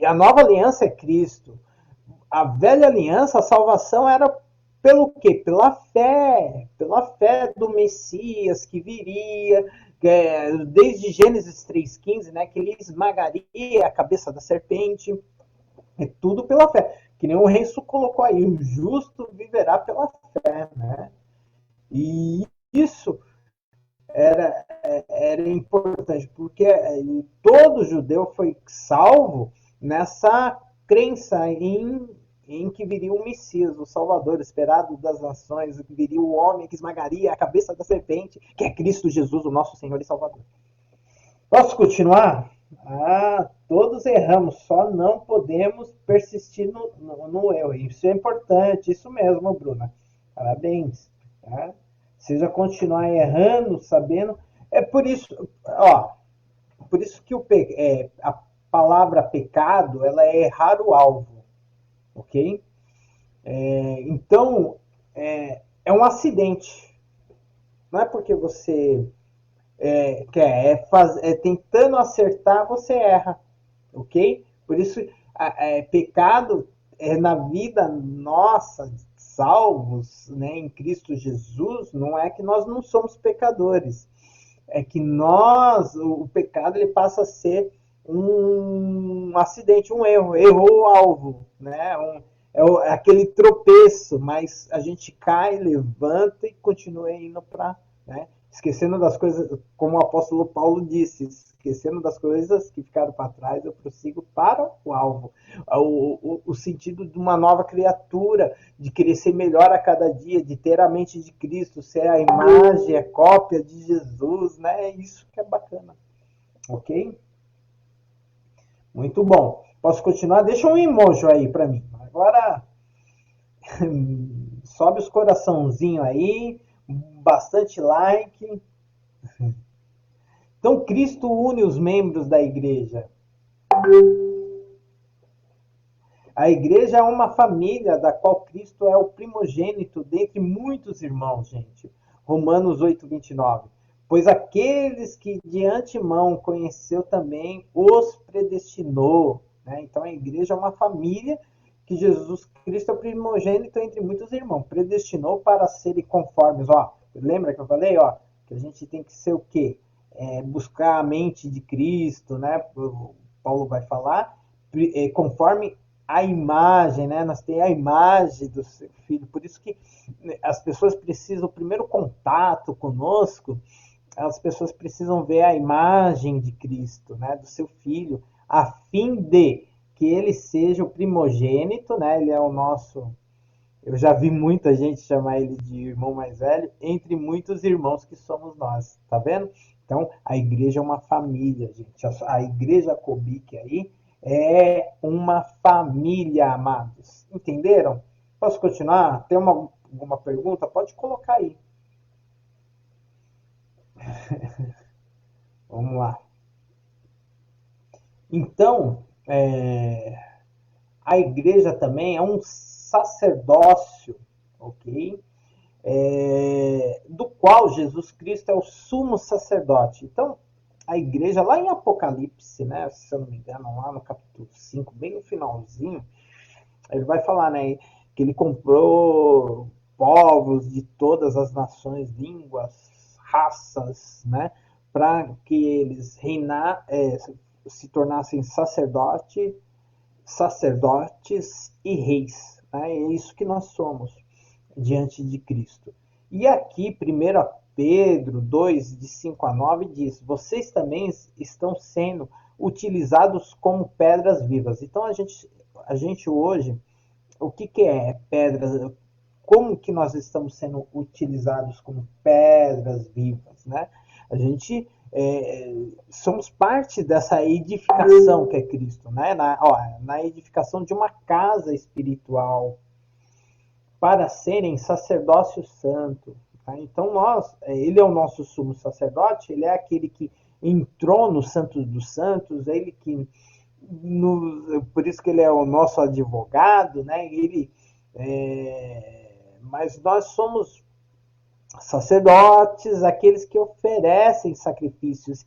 Speaker 1: a nova aliança é Cristo. A velha aliança, a salvação era pelo quê? Pela fé do Messias que viria, desde Gênesis 3,15, né, que ele esmagaria a cabeça da serpente. É tudo pela fé. Que nem o Renzo colocou aí, o justo viverá pela fé, né? E isso era importante, porque todo judeu foi salvo nessa crença em que viria o Messias, o Salvador, esperado das nações, que viria o homem que esmagaria a cabeça da serpente, que é Cristo Jesus, o nosso Senhor e Salvador. Posso continuar? Todos erramos, só não podemos persistir no erro. Isso é importante, isso mesmo, Bruna. Parabéns. Tá? Seja continuar errando, sabendo. É por isso, ó, por isso que a palavra pecado, ela é errar o alvo, ok? Então, é um acidente. Não é porque você tentando acertar, você erra, ok? Por isso, pecado na vida nossa, salvos, né, em Cristo Jesus, não é que nós não somos pecadores, é que o pecado ele passa a ser um acidente, um erro, errou o alvo, né? Aquele tropeço, mas a gente cai, levanta e continua indo para, né? Esquecendo das coisas, como o apóstolo Paulo disse, esquecendo das coisas que ficaram para trás, eu prossigo para o alvo. O sentido de uma nova criatura, de querer ser melhor a cada dia, de ter a mente de Cristo, ser a imagem, a cópia de Jesus, né? É isso que é bacana. Ok? Muito bom. Posso continuar? Deixa um emoji aí para mim. Agora, sobe os coraçãozinhos aí, bastante like. Então, Cristo une os membros da igreja. A igreja é uma família da qual Cristo é o primogênito dentre muitos irmãos, gente. Romanos 8:29. Pois aqueles que de antemão conheceu também os predestinou. Né? Então a igreja é uma família que Jesus Cristo é o primogênito entre muitos irmãos. Predestinou para serem conformes. Ó, lembra que eu falei, ó, que a gente tem que ser o quê? Buscar a mente de Cristo, né? O Paulo vai falar, conforme a imagem, né? Nós temos a imagem do seu filho, por isso que as pessoas precisam, o primeiro contato conosco, as pessoas precisam ver a imagem de Cristo, né? Do seu filho, a fim de que ele seja o primogênito, né? Ele é o nosso. Eu já vi muita gente chamar ele de irmão mais velho, entre muitos irmãos que somos nós, tá vendo? Então, a igreja é uma família, gente. A igreja Cobic aí é uma família, amados. Entenderam? Posso continuar? Tem alguma pergunta? Pode colocar aí. Vamos lá. Então, a igreja também é um sacerdócio, ok? Do qual Jesus Cristo é o sumo sacerdote. Então, a igreja, lá em Apocalipse, né, se eu não me engano, lá no capítulo 5, bem no finalzinho, ele vai falar, né, que ele comprou povos de todas as nações, línguas, raças, né, para que eles se tornassem sacerdotes e reis. Né? É isso que nós somos diante de Cristo. E aqui, 1 Pedro 2, de 5 a 9, diz: vocês também estão sendo utilizados como pedras vivas. Então, a gente hoje, o que é pedras? Como que nós estamos sendo utilizados como pedras vivas, né? A gente somos parte dessa edificação que é Cristo, né? Na edificação de uma casa espiritual para serem sacerdócio santo. Tá? Então ele é o nosso sumo sacerdote, ele é aquele que entrou no Santo dos Santos, ele que por isso que ele é o nosso advogado, né? Mas nós somos sacerdotes, aqueles que oferecem sacrifícios.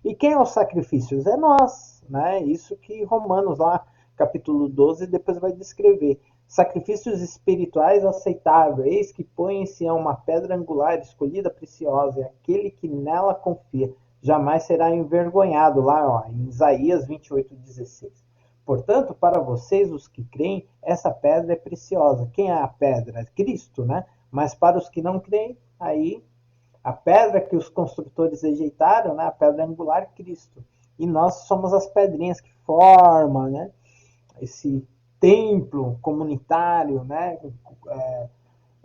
Speaker 1: E quem é os sacrifícios? É nós, né? Isso que Romanos lá, capítulo 12, depois vai descrever. Sacrifícios espirituais aceitáveis, eis que põe em Sião uma pedra angular, escolhida, preciosa, e aquele que nela confia jamais será envergonhado, lá ó, em Isaías 28:16. Portanto, para vocês, os que creem, essa pedra é preciosa. Quem é a pedra? Cristo, né? Mas para os que não creem, aí a pedra que os construtores rejeitaram, né? A pedra angular, Cristo. E nós somos as pedrinhas que formam, né? Esse templo comunitário, né?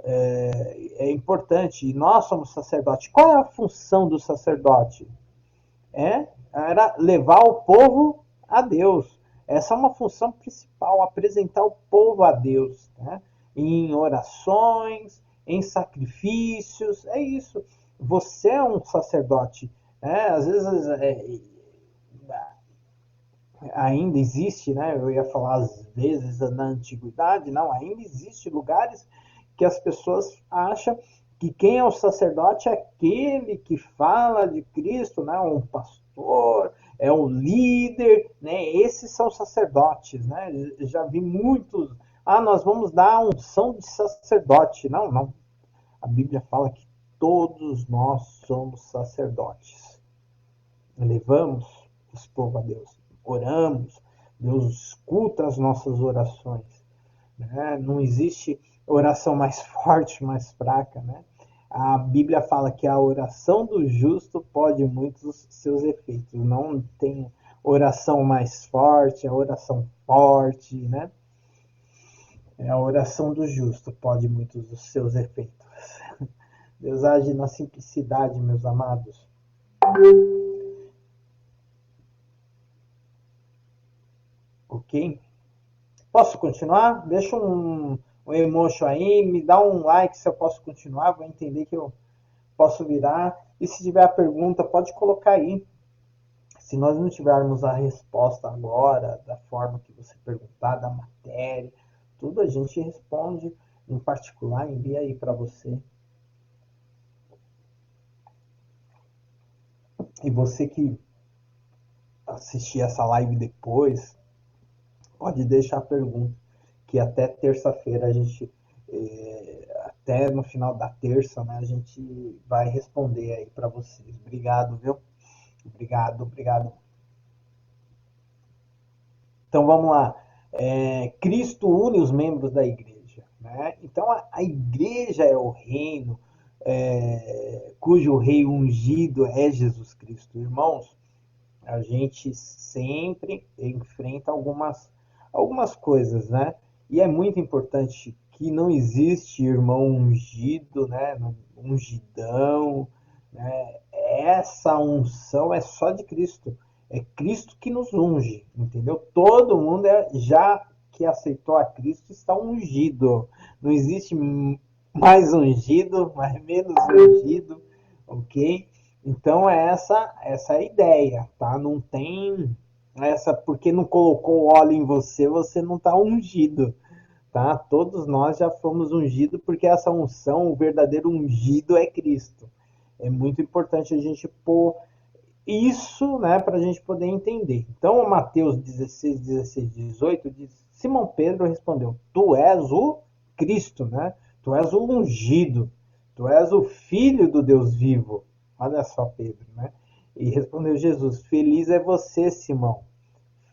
Speaker 1: É importante. E nós somos sacerdotes. Qual é a função do sacerdote? Era levar o povo a Deus. Essa é uma função principal, apresentar o povo a Deus, né? Em orações, em sacrifícios, é isso. Você é um sacerdote. Né? Às vezes ainda existe, né? Eu ia falar às vezes na antiguidade, não, ainda existe lugares que as pessoas acham que quem é o sacerdote é aquele que fala de Cristo, né? Um pastor, é o líder, né? Esses são sacerdotes, né? Já vi muitos. Ah, nós vamos dar a unção de sacerdote. Não, não. A Bíblia fala que todos nós somos sacerdotes. Levamos esse povo a Deus, oramos, Deus escuta as nossas orações. Né? Não existe oração mais forte, mais fraca. Né? A Bíblia fala que a oração do justo pode muitos seus efeitos. Não tem oração mais forte, a oração forte, né? É a oração do justo pode muitos dos seus efeitos. Deus age na simplicidade, meus amados. Ok? Posso continuar? Deixa um emotion aí, me dá um like se eu posso continuar, vou entender que eu posso virar. E se tiver a pergunta, pode colocar aí. Se nós não tivermos a resposta agora, da forma que você perguntar, da matéria, tudo a gente responde em particular, envia aí para você. E você que assistir essa live depois, pode deixar a pergunta, que até terça-feira a gente, até no final da terça, né, a gente vai responder aí para vocês. Obrigado, viu? Obrigado, obrigado. Então vamos lá. Cristo une os membros da igreja. Né? Então a igreja é o reino cujo rei ungido é Jesus Cristo. Irmãos, a gente sempre enfrenta algumas coisas, né? E é muito importante que não existe irmão ungido, né? Ungidão, né? Essa unção é só de Cristo. É Cristo que nos unge, entendeu? Todo mundo já que aceitou a Cristo está ungido. Não existe mais ungido, mais menos ungido, ok? Então essa é a ideia, tá? Não tem essa porque não colocou óleo em você, você não está ungido, tá? Todos nós já fomos ungidos porque essa unção, o verdadeiro ungido é Cristo. É muito importante a gente pôr isso, né, para a gente poder entender. Então, Mateus 16, 16, 18 diz: Simão Pedro respondeu: Tu és o Cristo, né? Tu és o ungido, tu és o filho do Deus vivo. Olha só, Pedro, né? E respondeu Jesus: Feliz é você, Simão,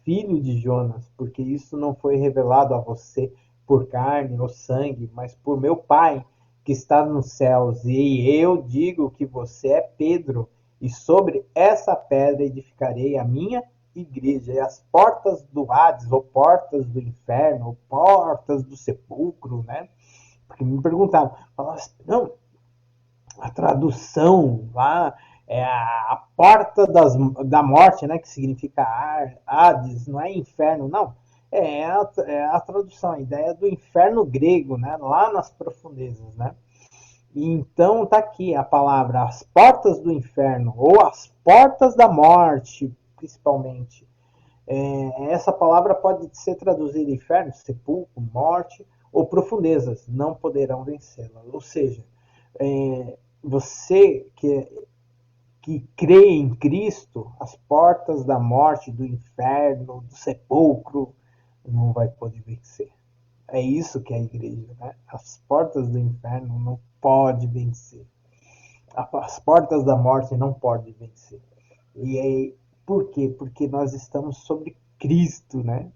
Speaker 1: filho de Jonas, porque isso não foi revelado a você por carne ou sangue, mas por meu Pai que está nos céus. E eu digo que você é Pedro, e sobre essa pedra edificarei a minha igreja, e as portas do Hades, ou portas do inferno, ou portas do sepulcro, né? Porque me perguntavam, falavam assim, não, a tradução lá é a porta da morte, né, que significa Hades, não é inferno, não. É a tradução, a ideia do inferno grego, né, lá nas profundezas, né. E então tá aqui a palavra as portas do inferno ou as portas da morte, principalmente. Essa palavra pode ser traduzida inferno, sepulcro, morte ou profundezas, não poderão vencê-la. Ou seja, você que crê em Cristo, as portas da morte, do inferno, do sepulcro, não vai poder vencer. É isso que é a igreja, né? As portas do inferno não pode vencer. As portas da morte não podem vencer. E aí, por quê? Porque nós estamos sobre Cristo, né?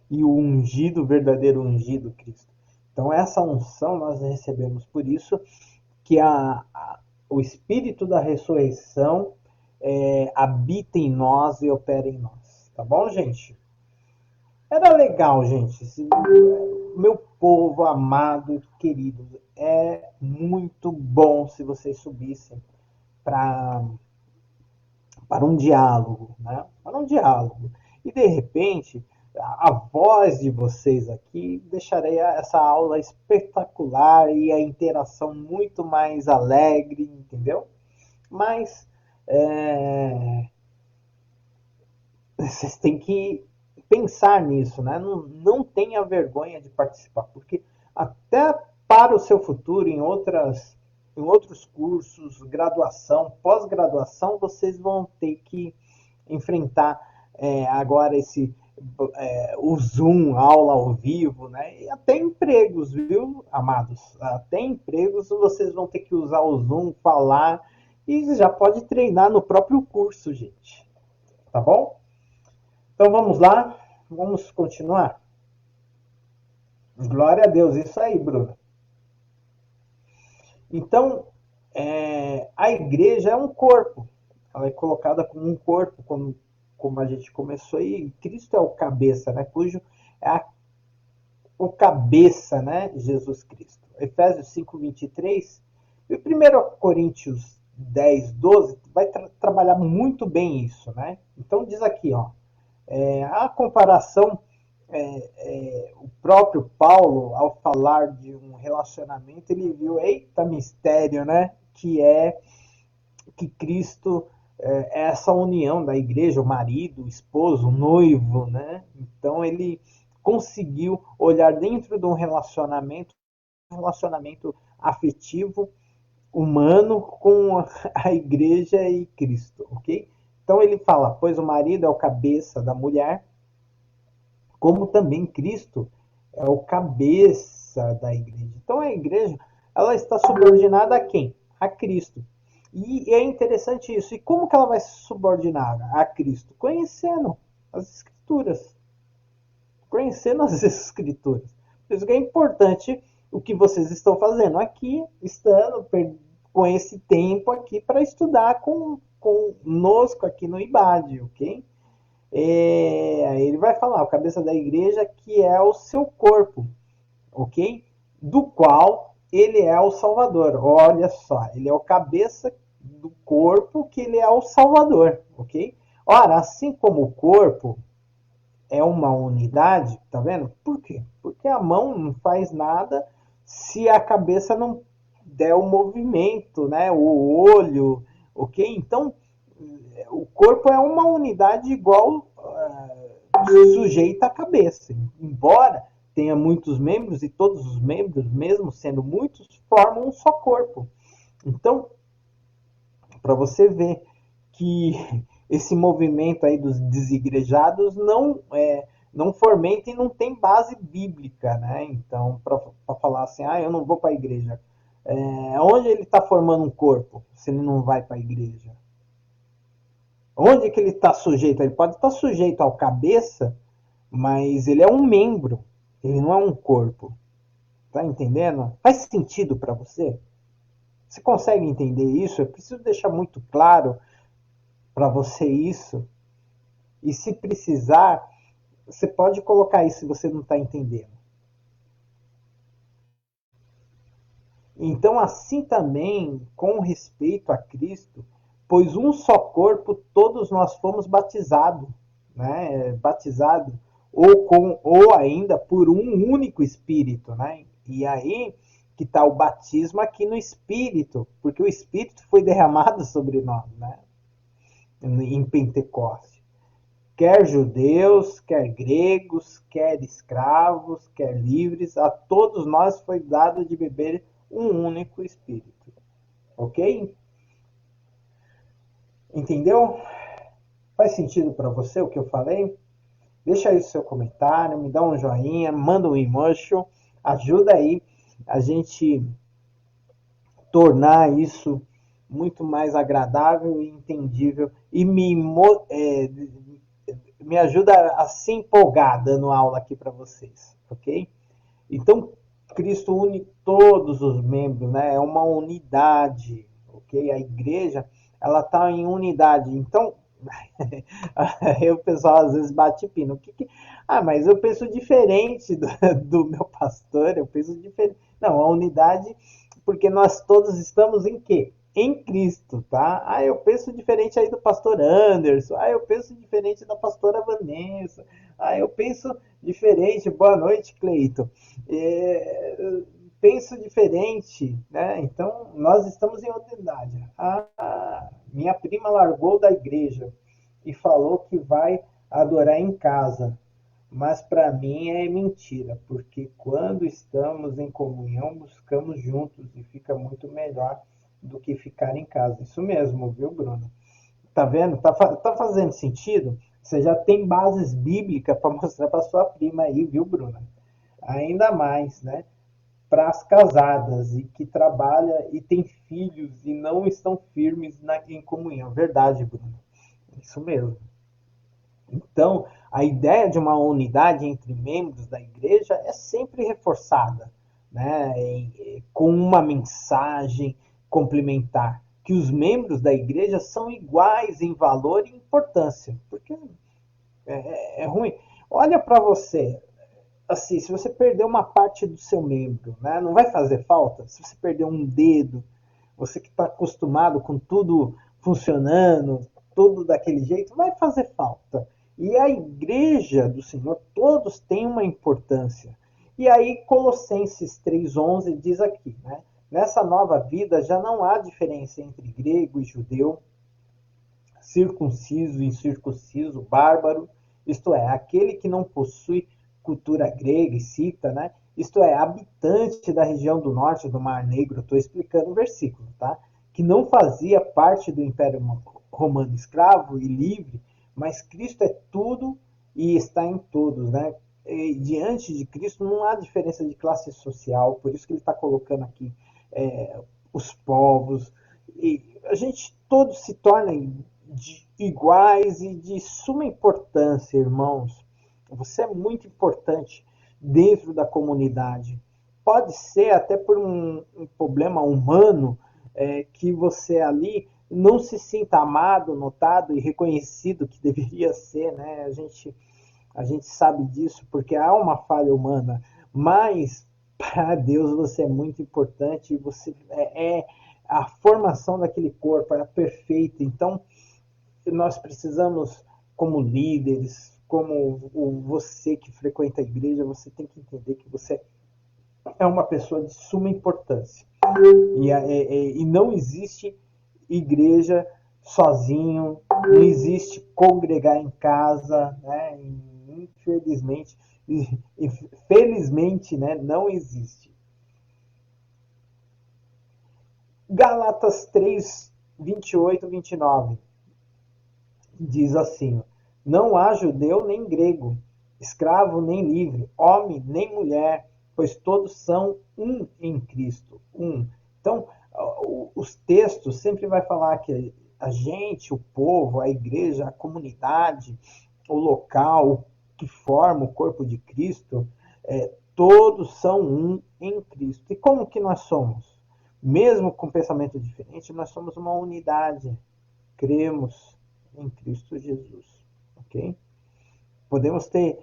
Speaker 1: E o ungido, o verdadeiro ungido, Cristo. Então, essa unção nós recebemos por isso que o Espírito da ressurreição habita em nós e opera em nós. Tá bom, gente? Era legal, gente. Meu povo amado, querido, é muito bom se vocês subissem para para um diálogo, né? Para um diálogo. E de repente, a voz de vocês aqui deixarei essa aula espetacular e a interação muito mais alegre, entendeu? Mas vocês têm que pensar nisso, né? Não tenha vergonha de participar, porque até para o seu futuro em outros cursos, graduação, pós-graduação, vocês vão ter que enfrentar agora o Zoom, aula ao vivo, né? E até empregos, viu, amados? Até empregos vocês vão ter que usar o Zoom, falar, e já pode treinar no próprio curso, gente. Tá bom? Então vamos lá, vamos continuar. Glória a Deus, isso aí, Bruno. Então, a igreja é um corpo, ela é colocada como um corpo, como a gente começou aí. Cristo é o cabeça, né? Cujo é o cabeça, né? Jesus Cristo. Efésios 5:23 e 1 Coríntios 10:12 vai trabalhar muito bem isso, né? Então diz aqui, ó, a comparação, o próprio Paulo, ao falar de um relacionamento, ele viu, eita mistério, né? Que Cristo é essa união da igreja, o marido, o esposo, o noivo, né? Então ele conseguiu olhar dentro de um relacionamento afetivo, humano, com a igreja e Cristo, ok? Então ele fala, pois o marido é o cabeça da mulher, como também Cristo é o cabeça da igreja. Então a igreja, ela está subordinada a quem? A Cristo. E é interessante isso. E como que ela vai se subordinar a Cristo? Conhecendo as Escrituras. Conhecendo as Escrituras. Por isso que é importante o que vocês estão fazendo aqui, estando com esse tempo aqui para estudar conosco aqui no IBAD, ok? Ele vai falar, o cabeça da igreja, que é o seu corpo, ok? Do qual ele é o Salvador. Olha só, ele é o cabeça do corpo, que ele é o Salvador, ok? Ora, assim como o corpo é uma unidade, tá vendo? Por quê? Porque a mão não faz nada se a cabeça não der o movimento, né? O olho. ok? Então, o corpo é uma unidade igual sujeita à cabeça, embora tenha muitos membros e todos os membros, mesmo sendo muitos, formam um só corpo. Então, para você ver que esse movimento aí dos desigrejados não fomenta e não tem base bíblica, né? Então, para falar assim, eu não vou para a igreja. Onde ele está formando um corpo se ele não vai para a igreja? Onde que ele está sujeito? Ele pode estar sujeito ao cabeça, mas ele é um membro, ele não é um corpo. Tá entendendo? Faz sentido para você? Você consegue entender isso? Eu preciso deixar muito claro para você isso. E se precisar, você pode colocar isso se você não está entendendo. Então, assim também, com respeito a Cristo, pois um só corpo, todos nós fomos batizados, né? Batizado ou ainda por um único Espírito, né? E aí que está o batismo aqui no Espírito, porque o Espírito foi derramado sobre nós, né? Em Pentecostes. Quer judeus, quer gregos, quer escravos, quer livres, a todos nós foi dado de beber um único Espírito. Ok? Entendeu? Faz sentido para você o que eu falei? Deixa aí o seu comentário, me dá um joinha, manda um emoji, ajuda aí a gente tornar isso muito mais agradável e entendível e me ajuda a se empolgar dando aula aqui para vocês, ok? Então, Cristo une todos os membros, né? É uma unidade, ok? A igreja, ela está em unidade. Então, aí o pessoal às vezes bate pino. Mas eu penso diferente do meu pastor, eu penso diferente. Não, a unidade, porque nós todos estamos em quê? Em Cristo, tá? Eu penso diferente aí do pastor Anderson, eu penso diferente da pastora Vanessa, eu penso diferente, boa noite, Cleito. Penso diferente, né? Então, nós estamos em unidade. Minha prima largou da igreja e falou que vai adorar em casa. Mas para mim é mentira, porque quando estamos em comunhão, buscamos juntos e fica muito melhor do que ficar em casa. Isso mesmo, viu, Bruno? Tá vendo? Tá fazendo sentido? Você já tem bases bíblicas para mostrar para sua prima aí, viu, Bruna? Ainda mais, né? Para as casadas e que trabalham e têm filhos e não estão firmes em comunhão. Verdade, Bruno. Isso mesmo. Então, a ideia de uma unidade entre membros da igreja é sempre reforçada, né, com uma mensagem complementar, que os membros da igreja são iguais em valor e importância, porque é ruim. Olha para você, assim, se você perder uma parte do seu membro, né, não vai fazer falta? Se você perder um dedo, você que está acostumado com tudo funcionando, tudo daquele jeito, vai fazer falta. E a igreja do Senhor, todos têm uma importância. E aí, Colossenses 3,11 diz aqui, né? Nessa nova vida já não há diferença entre grego e judeu, circunciso e incircunciso, bárbaro, isto é, aquele que não possui cultura grega e cita, né? Isto é, habitante da região do norte do Mar Negro, estou explicando o versículo, tá? Que não fazia parte do Império Romano escravo e livre, mas Cristo é tudo e está em todos, né? E, diante de Cristo não há diferença de classe social, por isso que ele está colocando aqui os povos, e a gente todos se torna iguais e de suma importância, irmãos. Você é muito importante dentro da comunidade. Pode ser até por um problema humano que você ali não se sinta amado, notado e reconhecido que deveria ser, né? A gente sabe disso porque há uma falha humana, mas para Deus você é muito importante e você a formação daquele corpo é perfeita. Então, nós precisamos, como líderes, como você que frequenta a igreja, você tem que entender que você é uma pessoa de suma importância. E não existe
Speaker 2: igreja sozinho, não existe congregar em casa, né? Infelizmente, e felizmente, né? Não existe. Gálatas 3, 28, 29 diz assim: não há judeu nem grego, escravo nem livre, homem nem mulher, pois todos são um em Cristo. Um. Então, os textos sempre vai falar que a gente, o povo, a igreja, a comunidade, o local que forma o corpo de Cristo, todos são um em Cristo. E como que nós somos? Mesmo com pensamento diferente, nós somos uma unidade. Cremos em Cristo Jesus, ok? Podemos ter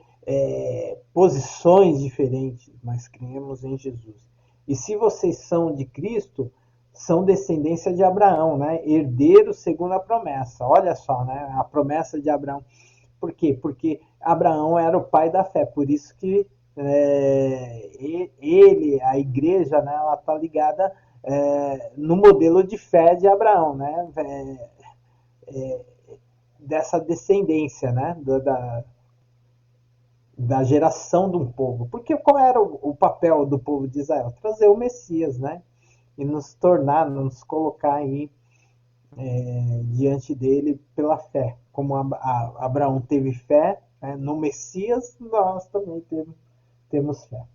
Speaker 2: posições diferentes, mas cremos em Jesus. E se vocês são de Cristo, são descendência de Abraão, né? Herdeiros segundo a promessa. Olha só, né? A promessa de Abraão. Por quê? Porque Abraão era o pai da fé, por isso que ele, a igreja, né, ela está ligada no modelo de fé de Abraão, né? Dessa descendência, né? Da geração de um povo. Porque qual era o papel do povo de Israel? Trazer o Messias, né? E nos tornar, nos colocar aí diante dele pela fé. Como Abraão teve fé no Messias, nós também temos fé.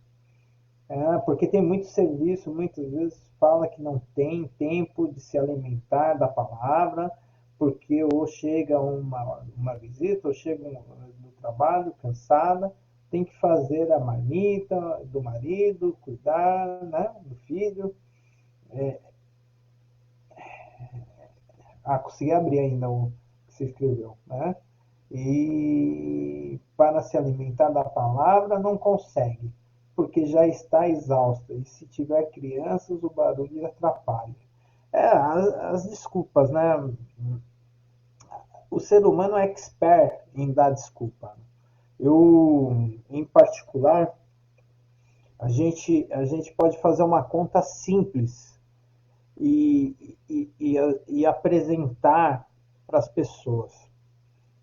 Speaker 2: Porque tem muito serviço, muitas vezes fala que não tem tempo de se alimentar da palavra, porque ou chega uma visita, ou chega do trabalho cansada, tem que fazer a marmita do marido, cuidar, né, do filho. Consegui abrir ainda o que você escreveu, né? E para se alimentar da palavra não consegue, porque já está exausta. E se tiver crianças, o barulho atrapalha. As desculpas, né? O ser humano é expert em dar desculpa. Eu, em particular, a gente pode fazer uma conta simples e apresentar para as pessoas.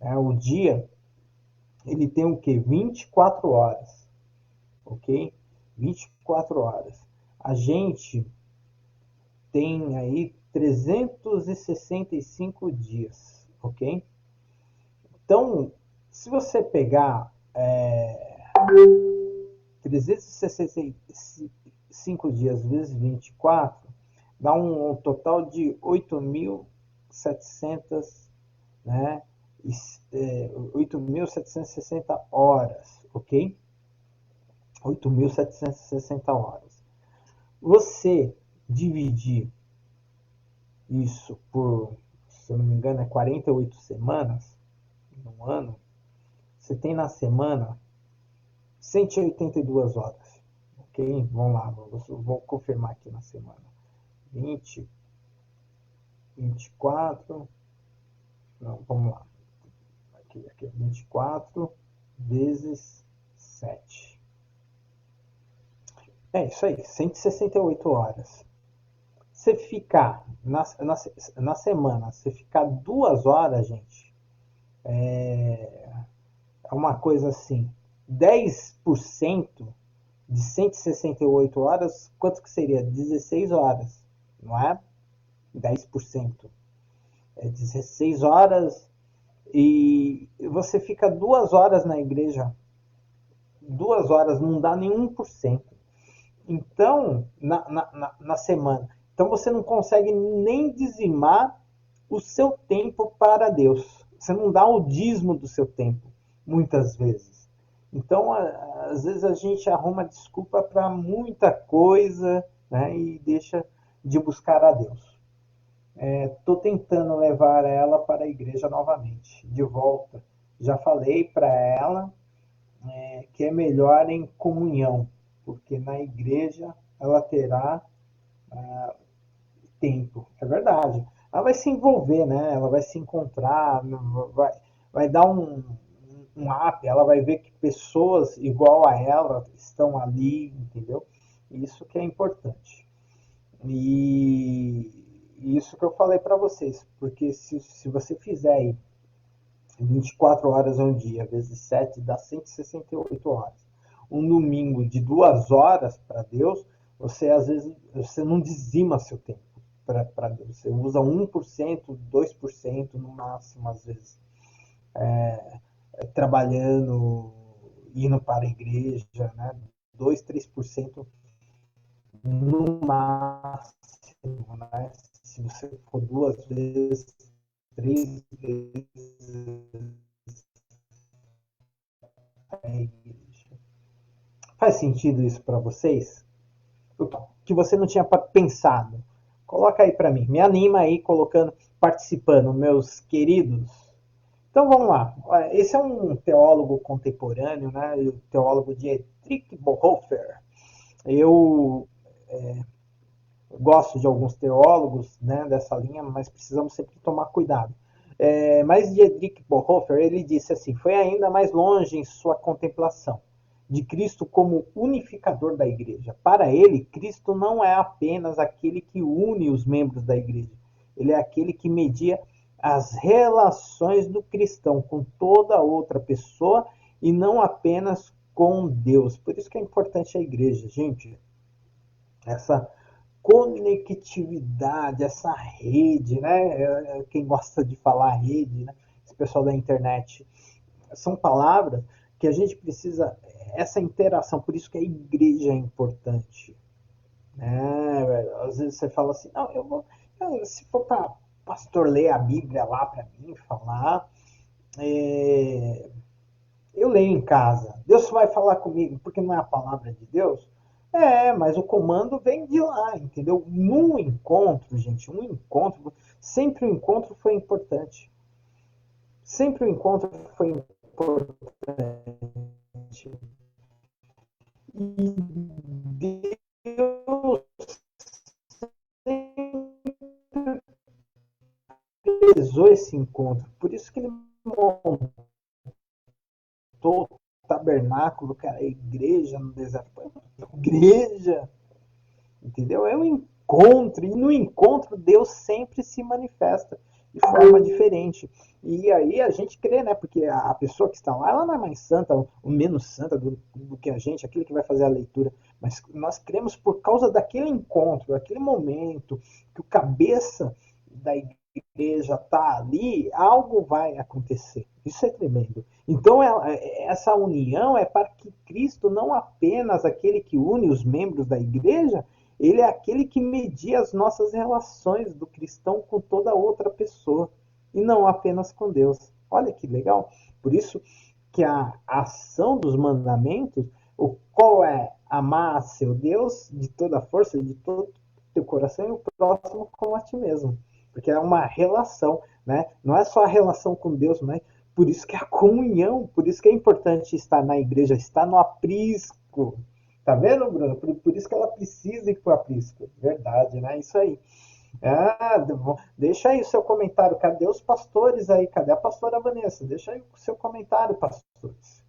Speaker 2: O dia ele tem o quê? 24 horas, ok? 24 horas. A gente tem aí 365 dias, ok? Então, se você pegar 365 dias vezes 24, dá um total de 8.700, né? 8.760 horas, ok? 8.760 horas. Você dividir isso por, se eu não me engano, 48 semanas, no ano, você tem na semana 182 horas, ok? Vamos lá, vou confirmar aqui na semana. 20, 24, não, vamos lá. Aqui, 24 vezes 7. É isso aí, 168 horas. Você ficar na semana, você ficar 2 horas, gente, é uma coisa assim, 10% de 168 horas, quanto que seria? 16 horas, não é? 10%. É 16 horas e você fica 2 horas na igreja. 2 horas não dá nem 1%. Então, na semana. Então você não consegue nem dizimar o seu tempo para Deus. Você não dá o dízimo do seu tempo, muitas vezes. Então, às vezes a gente arruma desculpa para muita coisa, né, e deixa de buscar a Deus. Estou tentando levar ela para a igreja novamente, de volta. Já falei para ela que é melhor em comunhão, porque na igreja ela terá tempo. É verdade. Ela vai se envolver, né? Ela vai se encontrar, vai dar um up, ela vai ver que pessoas igual a ela estão ali, entendeu? Isso que é importante.
Speaker 1: isso que eu falei para vocês, porque se você fizer aí 24 horas um dia, vezes 7 dá 168 horas. Um domingo de 2 horas para Deus, você às vezes você não dizima seu tempo para Deus. Você usa 1%, 2% no máximo, às vezes, trabalhando, indo para a igreja, né? 2, 3% no máximo, né? Se você for 2 vezes, 3 vezes a igreja. Faz sentido isso para vocês? Que você não tinha pensado? Coloca aí para mim. Me anima aí colocando, participando, meus queridos. Então vamos lá. Esse é um teólogo contemporâneo, né? O teólogo Dietrich Bonhoeffer. Eu gosto de alguns teólogos, né, dessa linha, mas precisamos sempre tomar cuidado. Mas Dietrich Bonhoeffer, ele disse assim, foi ainda mais longe em sua contemplação de Cristo como unificador da igreja. Para ele, Cristo não é apenas aquele que une os membros da igreja, ele é aquele que media as relações do cristão com toda outra pessoa e não apenas com Deus. Por isso que é importante a igreja, gente. Essa conectividade, essa rede, né? Quem gosta de falar rede, né? Esse pessoal da internet, são palavras que a gente precisa, essa interação, por isso que a igreja é importante. Né? Às vezes você fala assim, não, eu vou, se for para pastor ler a Bíblia lá para mim, falar, eu leio em casa. Deus vai falar comigo, porque não é a palavra de Deus. Mas o comando vem de lá, entendeu? Num encontro, gente, um encontro, sempre o encontro foi importante. Sempre o encontro foi importante. E Deus sempre prezou esse encontro. Por isso que ele montou o tabernáculo, cara, a igreja no deserto. Igreja, entendeu? É um encontro, e no encontro Deus sempre se manifesta de forma diferente. E aí a gente crê, né? Porque a pessoa que está lá, ela não é mais santa ou menos santa do que a gente, aquele que vai fazer a leitura. Mas nós cremos por causa daquele encontro, daquele momento, que o cabeça da igreja está ali, algo vai acontecer. Isso é tremendo. Então, essa união é para que Cristo, não apenas aquele que une os membros da igreja, ele é aquele que media as nossas relações do cristão com toda outra pessoa, e não apenas com Deus. Olha que legal. Por isso que a ação dos mandamentos, o qual é amar a seu Deus de toda a força, de todo teu coração, e o próximo como a ti mesmo. Porque é uma relação, né? Não é só a relação com Deus, mas por isso que é a comunhão, por isso que é importante estar na igreja, estar no aprisco. Tá vendo, Bruno? Por isso que ela precisa ir para o aprisco. Verdade, né? Isso aí. Deixa aí o seu comentário. Cadê os pastores aí? Cadê a pastora Vanessa? Deixa aí o seu comentário, pastores.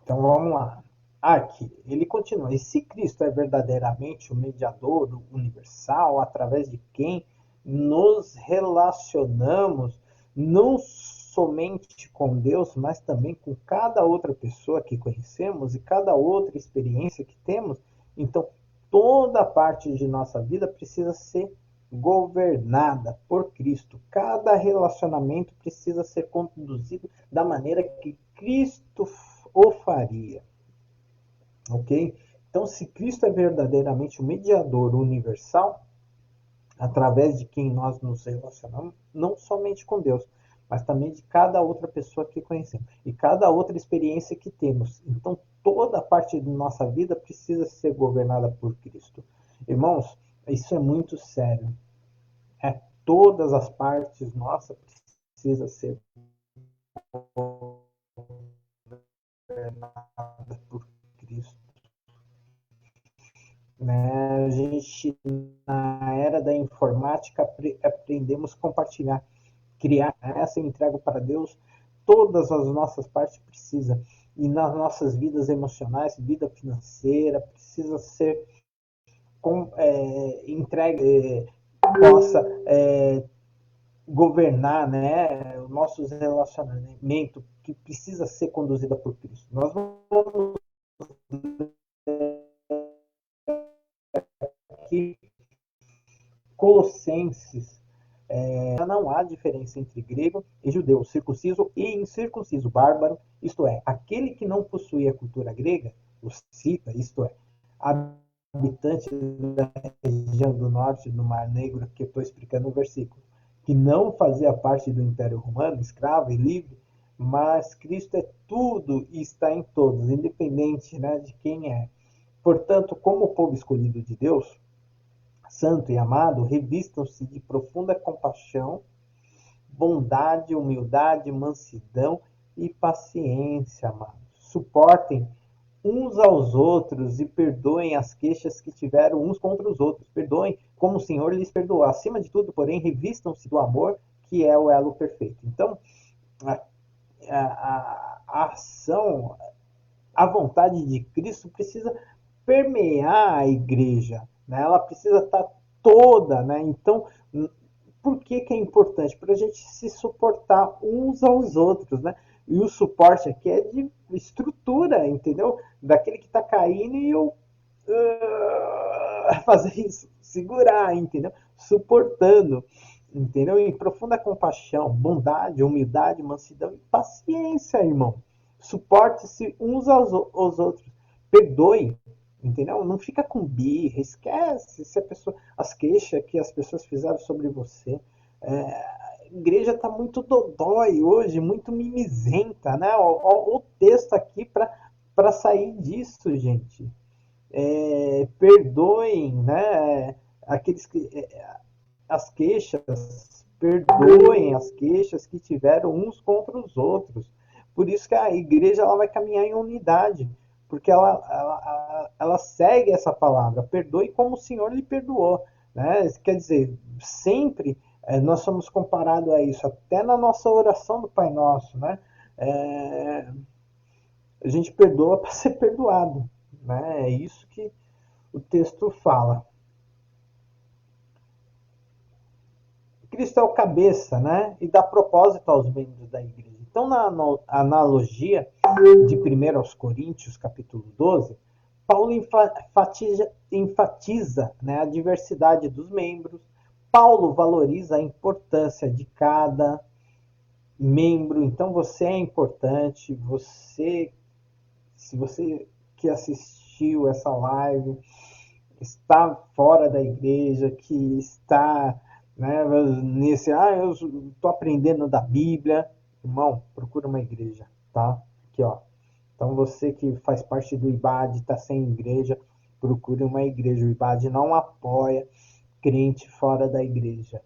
Speaker 1: Então vamos lá. Aqui, ele continua. E se Cristo é verdadeiramente o mediador universal, através de quem nos relacionamos, não somente com Deus, mas também com cada outra pessoa que conhecemos e cada outra experiência que temos, então toda parte de nossa vida precisa ser governada por Cristo. Cada relacionamento precisa ser conduzido da maneira que Cristo o faria. Ok? Então, se Cristo é verdadeiramente o mediador universal, através de quem nós nos relacionamos, não somente com Deus, mas também de cada outra pessoa que conhecemos e cada outra experiência que temos. Então, toda parte da nossa vida precisa ser governada por Cristo. Irmãos, isso é muito sério. Todas as partes nossas precisam ser governadas por Cristo. Né? A gente, na era da informática, aprendemos a compartilhar, criar, essa eu entrego para Deus, todas as nossas partes precisam. E nas nossas vidas emocionais, vida financeira, precisa ser possa governar, né, os nossos relacionamentos, que precisa ser conduzida por Cristo. Nós vamos aqui, Colossenses, não há diferença entre grego e judeu, circunciso e incircunciso, bárbaro, isto é, aquele que não possui a cultura grega, o cita, isto é, habitante da região do norte do Mar Negro, que eu estou explicando no versículo, que não fazia parte do Império Romano, escravo e livre, mas Cristo é tudo e está em todos, independente, né, de quem é. Portanto, como povo escolhido de Deus, santo e amado, revistam-se de profunda compaixão, bondade, humildade, mansidão e paciência, amados. Suportem uns aos outros e perdoem as queixas que tiveram uns contra os outros. Perdoem como o Senhor lhes perdoou. Acima de tudo, porém, revistam-se do amor, que é o elo perfeito. Então, a ação, a vontade de Cristo precisa permear a igreja, né? Ela precisa estar toda, né? Então, por que é importante? Para a gente se suportar uns aos outros, né? E o suporte aqui é de estrutura, entendeu? Daquele que está caindo e eu fazer isso, segurar, entendeu? Suportando, entendeu? Em profunda compaixão, bondade, humildade, mansidão e paciência, irmão. Suporte-se uns aos outros. Perdoe, entendeu? Não fica com birra, esquece se a pessoa, as queixas que as pessoas fizeram sobre você. A igreja está muito dodói hoje, muito mimizenta, né? O texto aqui para sair disso, gente. Perdoem, né? Aqueles que as queixas, perdoem as queixas que tiveram uns contra os outros. Por isso que a igreja ela vai caminhar em unidade, porque ela segue essa palavra, perdoe como o Senhor lhe perdoou. Né? Quer dizer, sempre nós somos comparados a isso, até na nossa oração do Pai Nosso. Né? A gente perdoa para ser perdoado. Né? É isso que o texto fala. Cristo é o cabeça, né? E dá propósito aos membros da igreja. Então, na analogia de 1 aos Coríntios, capítulo 12, Paulo enfatiza, né, a diversidade dos membros. Paulo valoriza a importância de cada membro. Então, você é importante. Se você que assistiu essa live está fora da igreja, que está, né, nesse, eu estou aprendendo da Bíblia, irmão, procura uma igreja, tá? Aqui, ó. Então você que faz parte do IBAD, está sem igreja, procure uma igreja. O IBAD não apoia crente fora da igreja.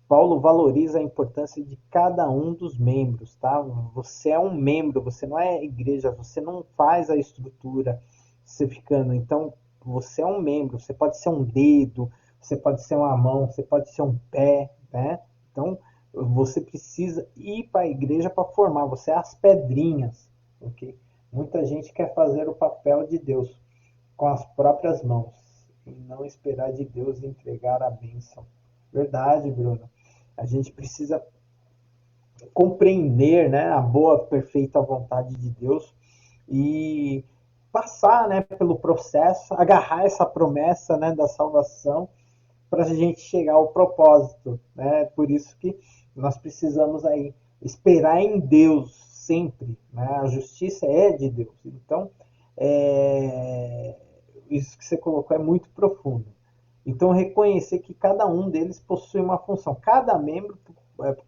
Speaker 1: Paulo valoriza a importância de cada um dos membros, tá? Você é um membro, você não é igreja, você não faz a estrutura você ficando. Então, você é um membro, você pode ser um dedo, você pode ser uma mão, você pode ser um pé, né? Então, você precisa ir para a igreja para formar, você é as pedrinhas, ok? Muita gente quer fazer o papel de Deus com as próprias mãos e não esperar de Deus entregar a bênção. Verdade, Bruno. A gente precisa compreender, né, a boa, perfeita vontade de Deus e passar, né, pelo processo, agarrar essa promessa, né, da salvação para a gente chegar ao propósito, né? Por isso que nós precisamos aí esperar em Deus sempre, né? A justiça é de Deus. Então, isso que você colocou é muito profundo. Então, reconhecer que cada um deles possui uma função. Cada membro,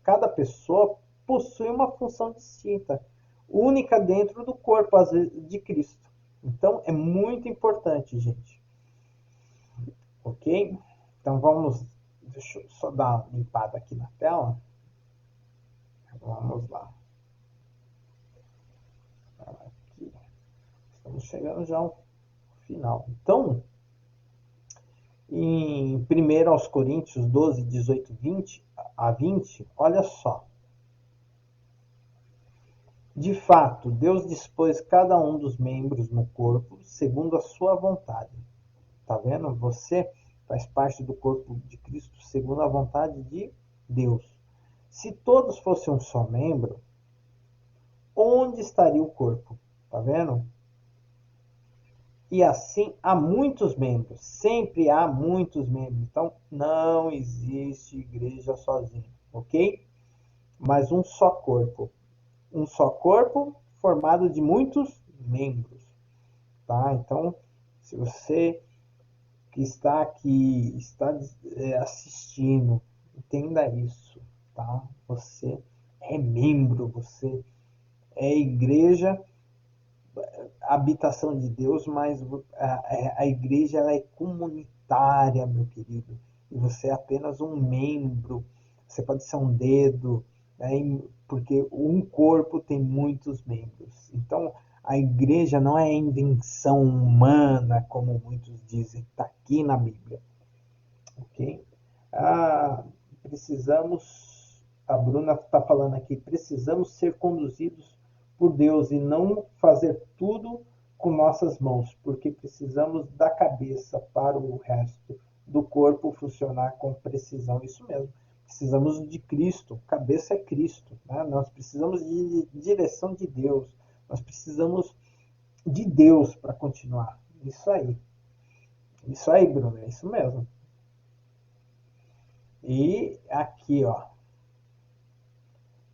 Speaker 1: cada pessoa possui uma função distinta, única dentro do corpo, às vezes, de Cristo. Então, é muito importante, gente. Ok? Então, vamos... Deixa eu só dar uma limpada aqui na tela. Vamos lá. Aqui. Estamos chegando já ao final. Então, em 1 aos Coríntios 12, 18, 20 a 20, olha só. De fato, Deus dispôs cada um dos membros no corpo segundo a sua vontade. Tá vendo? Você faz parte do corpo de Cristo segundo a vontade de Deus. Se todos fossem um só membro, onde estaria o corpo? Tá vendo? E assim há muitos membros, sempre há muitos membros. Então não existe igreja sozinha, ok? Mas um só corpo formado de muitos membros, tá? Então, se você que está aqui, está assistindo, entenda isso, tá? Você é membro, você é igreja, habitação de Deus, mas a igreja ela é comunitária, meu querido, e você é apenas um membro, você pode ser um dedo, né? Porque um corpo tem muitos membros. Então, a igreja não é invenção humana, como muitos dizem, está aqui na Bíblia, ok? Precisamos, a Bruna está falando aqui, precisamos ser conduzidos por Deus e não fazer tudo com nossas mãos, porque precisamos da cabeça para o resto do corpo funcionar com precisão. Isso mesmo. Precisamos de Cristo. Cabeça é Cristo. Né? Nós precisamos de direção de Deus. Nós precisamos de Deus para continuar. Isso aí. Isso aí, Bruno. É isso mesmo. E aqui, ó.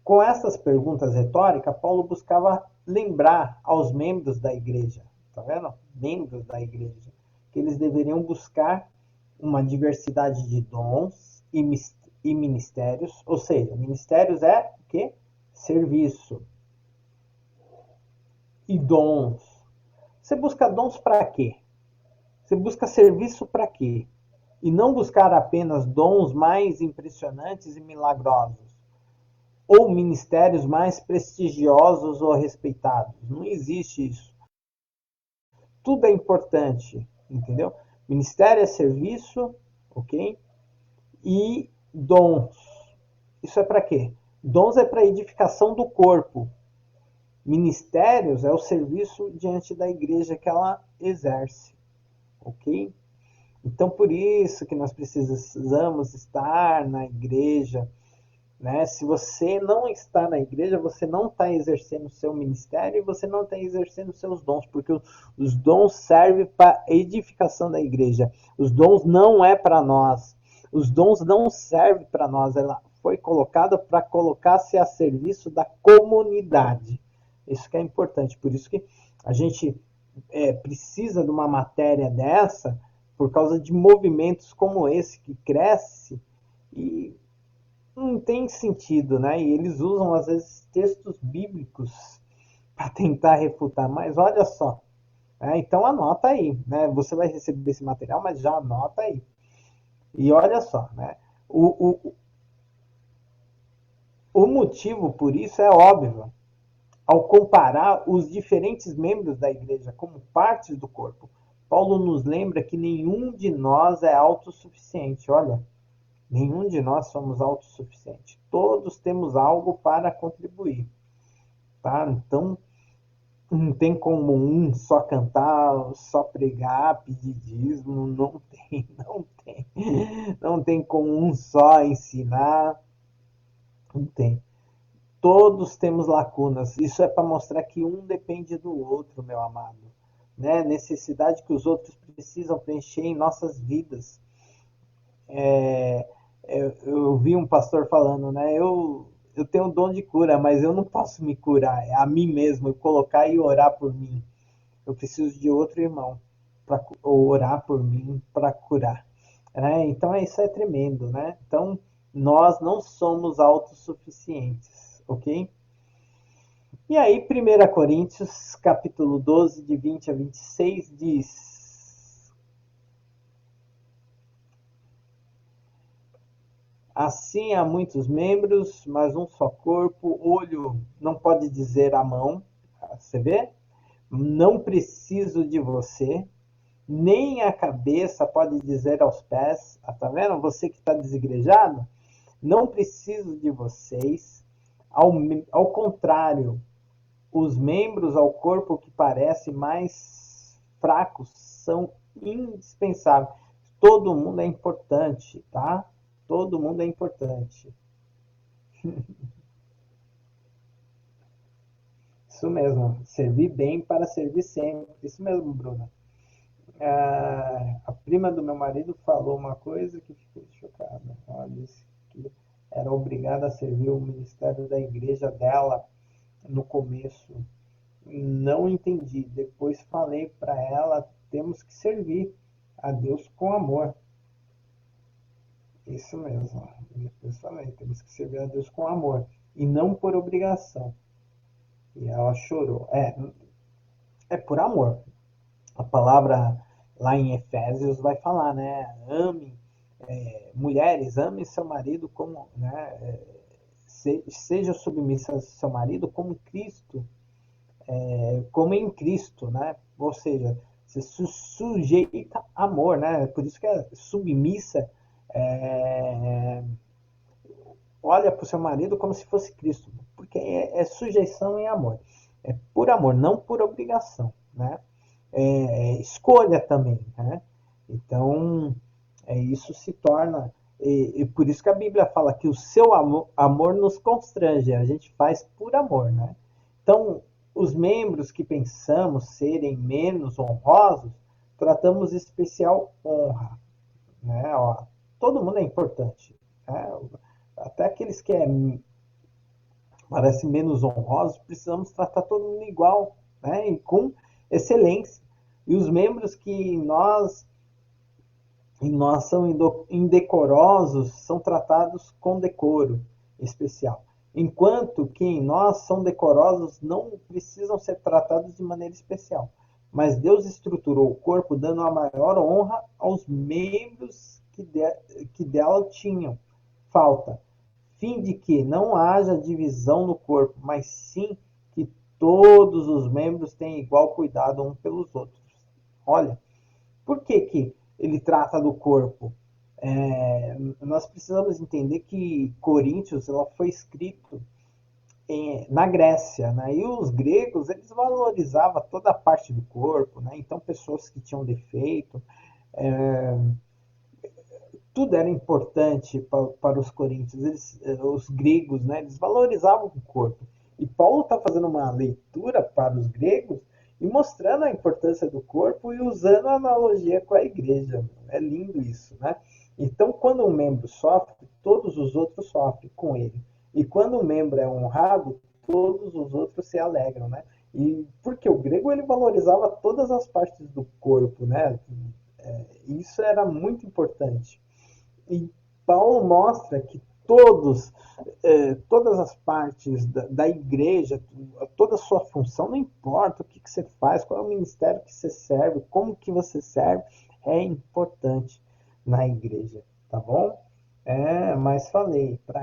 Speaker 1: Com essas perguntas retóricas, Paulo buscava lembrar aos membros da igreja, tá vendo? Membros da igreja, que eles deveriam buscar uma diversidade de dons e ministérios, ou seja, ministérios é o quê? Serviço. E dons. Você busca dons para quê? Você busca serviço para quê? E não buscar apenas dons mais impressionantes e milagrosos ou ministérios mais prestigiosos ou respeitados. Não existe isso. Tudo é importante, entendeu? Ministério é serviço, ok? E dons. Isso é para quê? Dons é para edificação do corpo. Ministérios é o serviço diante da igreja que ela exerce, ok? Então, por isso que nós precisamos estar na igreja, né? Se você não está na igreja, você não está exercendo o seu ministério e você não está exercendo os seus dons, porque os dons servem para a edificação da igreja. Os dons não é para nós. Os dons não servem para nós. Ela foi colocada para colocar-se a serviço da comunidade. Isso que é importante. Por isso que a gente precisa de uma matéria dessa, por causa de movimentos como esse que cresce e não tem sentido, né? E eles usam, às vezes, textos bíblicos para tentar refutar, mas olha só. Né? Então anota aí, né? Você vai receber esse material, mas já anota aí. E olha só, né? O motivo por isso é óbvio. Ao comparar os diferentes membros da igreja como partes do corpo, Paulo nos lembra que nenhum de nós é autossuficiente. Olha, nenhum de nós somos autossuficientes. Todos temos algo para contribuir. Tá? Então, não tem como um só cantar, só pregar, pedir dízimo. Não tem, não tem. Não tem como um só ensinar. Não tem. Todos temos lacunas. Isso é para mostrar que um depende do outro, meu amado. Né? Necessidade que os outros precisam preencher em nossas vidas. Eu vi um pastor falando, né? Eu tenho um dom de cura, mas eu não posso me curar. É a mim mesmo, eu colocar e orar por mim. Eu preciso de outro irmão para orar por mim para curar. Então isso é tremendo, né? Então nós não somos autossuficientes, ok? E aí 1 Coríntios capítulo 12, de 20 a 26 diz: assim há muitos membros, mas um só corpo. Olho não pode dizer à mão, você vê? Não preciso de você. Nem a cabeça pode dizer aos pés, tá vendo? Você que está desigrejado, não preciso de vocês. Ao contrário, os membros ao corpo que parecem mais fracos são indispensáveis. Todo mundo é importante, tá? Todo mundo é importante. Isso mesmo. Servir bem para servir sempre. Isso mesmo, Bruna. A prima do meu marido falou uma coisa que fiquei chocada. Ela disse que era obrigada a servir o ministério da igreja dela no começo. Não entendi. Depois falei para ela, temos que servir a Deus com amor. Isso mesmo. Depois falei, temos que servir a Deus com amor e não por obrigação. E ela chorou. É por amor. A palavra lá em Efésios vai falar, né? Ame, mulheres, ame seu marido como, né? Seja submissa ao seu marido como Cristo, como em Cristo, né? Ou seja, se sujeita a amor, né? Por isso que é submissa, é, olha para o seu marido como se fosse Cristo, porque é sujeição em amor, é por amor, não por obrigação, né? Escolha também, né? Então, isso se torna e por isso que a Bíblia fala que o seu amor nos constrange, a gente faz por amor, né? Então, os membros que pensamos serem menos honrosos, tratamos especial honra, né? Ó, todo mundo é importante, né? Até aqueles que parecem menos honrosos, precisamos tratar todo mundo igual, né? E com excelência. E os membros que em nós são indecorosos são tratados com decoro especial. Enquanto que em nós são decorosos não precisam ser tratados de maneira especial. Mas Deus estruturou o corpo dando a maior honra aos membros que dela tinham falta, fim de que não haja divisão no corpo, mas sim que todos os membros tenham igual cuidado uns pelos outros. Olha, por que que ele trata do corpo? Nós precisamos entender que Coríntios ela foi escrito na Grécia, né? E os gregos eles valorizavam toda a parte do corpo, né? Então pessoas que tinham defeito, tudo era importante para os coríntios, os gregos, né? Eles valorizavam o corpo. E Paulo está fazendo uma leitura para os gregos e mostrando a importância do corpo e usando a analogia com a igreja. É lindo isso, né? Então, quando um membro sofre, todos os outros sofrem com ele. E quando um membro é honrado, todos os outros se alegram, né? E porque o grego ele valorizava todas as partes do corpo, né? Isso era muito importante. E Paulo mostra que todas as partes da igreja, toda a sua função, não importa o que você faz, qual é o ministério que você serve, como que você serve, é importante na igreja, tá bom? Mas falei para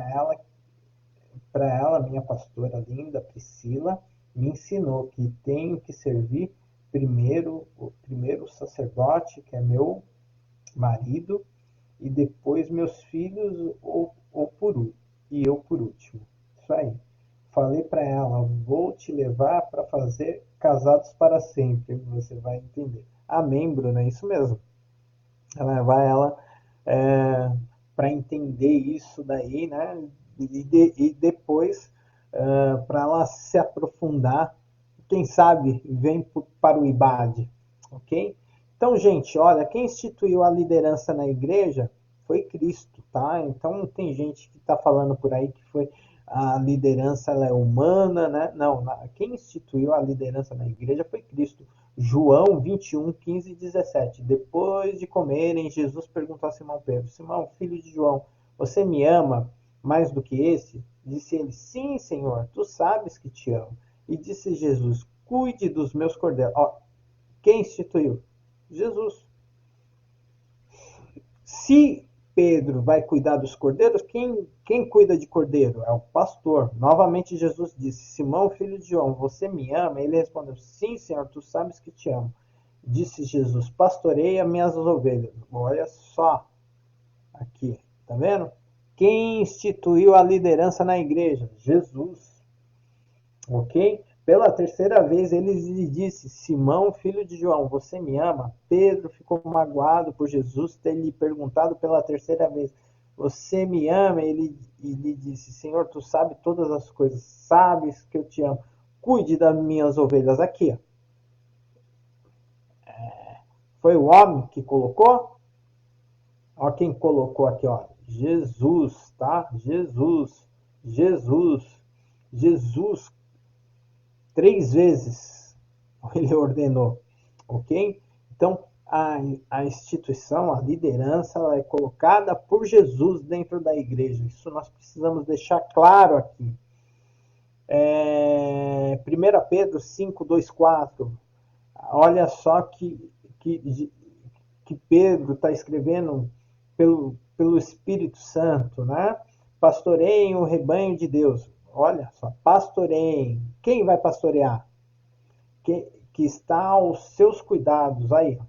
Speaker 1: ela, minha pastora linda, Priscila, me ensinou que tenho que servir primeiro o sacerdote, que é meu marido, e depois meus filhos e eu por último. Isso aí. Falei para ela, vou te levar para fazer casados para sempre. Você vai entender. Amém, Bruna, é isso mesmo. Ela levar ela para entender isso daí, né? E depois para ela se aprofundar. Quem sabe vem para o IBAD, ok? Então, gente, olha, quem instituiu a liderança na igreja foi Cristo, tá? Então, tem gente que está falando por aí que foi a liderança ela é humana, né? Não, quem instituiu a liderança na igreja foi Cristo. João 21, 15 e 17. Depois de comerem, Jesus perguntou a Simão Pedro: Simão, filho de João, você me ama mais do que esse? Disse ele: Sim, Senhor, tu sabes que te amo. E disse Jesus: Cuide dos meus cordeiros. Ó, quem instituiu? Jesus. Se Pedro vai cuidar dos cordeiros, quem cuida de cordeiro? É o pastor. Novamente Jesus disse: Simão, filho de João, você me ama? Ele respondeu: Sim, Senhor, tu sabes que te amo. Disse Jesus: Pastoreia minhas ovelhas. Olha só aqui, tá vendo? Quem instituiu a liderança na igreja? Jesus. Ok? Pela terceira vez ele lhe disse: Simão, filho de João, você me ama? Pedro ficou magoado por Jesus ter lhe perguntado pela terceira vez: Você me ama? Ele lhe disse: Senhor, tu sabes todas as coisas, sabes que eu te amo. Cuide das minhas ovelhas. Aqui, ó. Foi o homem que colocou? Ó, quem colocou aqui, ó. Jesus, tá? Jesus, Jesus, Jesus. 3 vezes ele ordenou, ok? Então, a instituição, a liderança, ela é colocada por Jesus dentro da igreja. Isso nós precisamos deixar claro aqui. 1 Pedro 5, 2, 4. Olha só que Pedro está escrevendo pelo Espírito Santo, né? Pastoreiem o rebanho de Deus. Olha só, pastoreiem. Quem vai pastorear? Que está aos seus cuidados. Aí,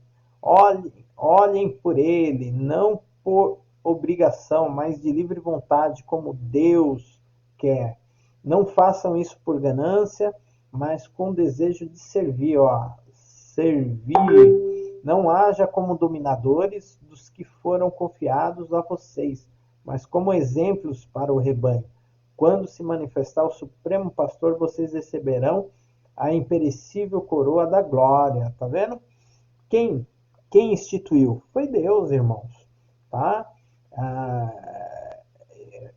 Speaker 1: olhem por ele, não por obrigação, mas de livre vontade, como Deus quer. Não façam isso por ganância, mas com desejo de servir, ó. Servir. Não haja como dominadores dos que foram confiados a vocês, mas como exemplos para o rebanho. Quando se manifestar o Supremo Pastor, vocês receberão a imperecível coroa da glória. Tá vendo? Quem, quem instituiu? Foi Deus, irmãos. Tá?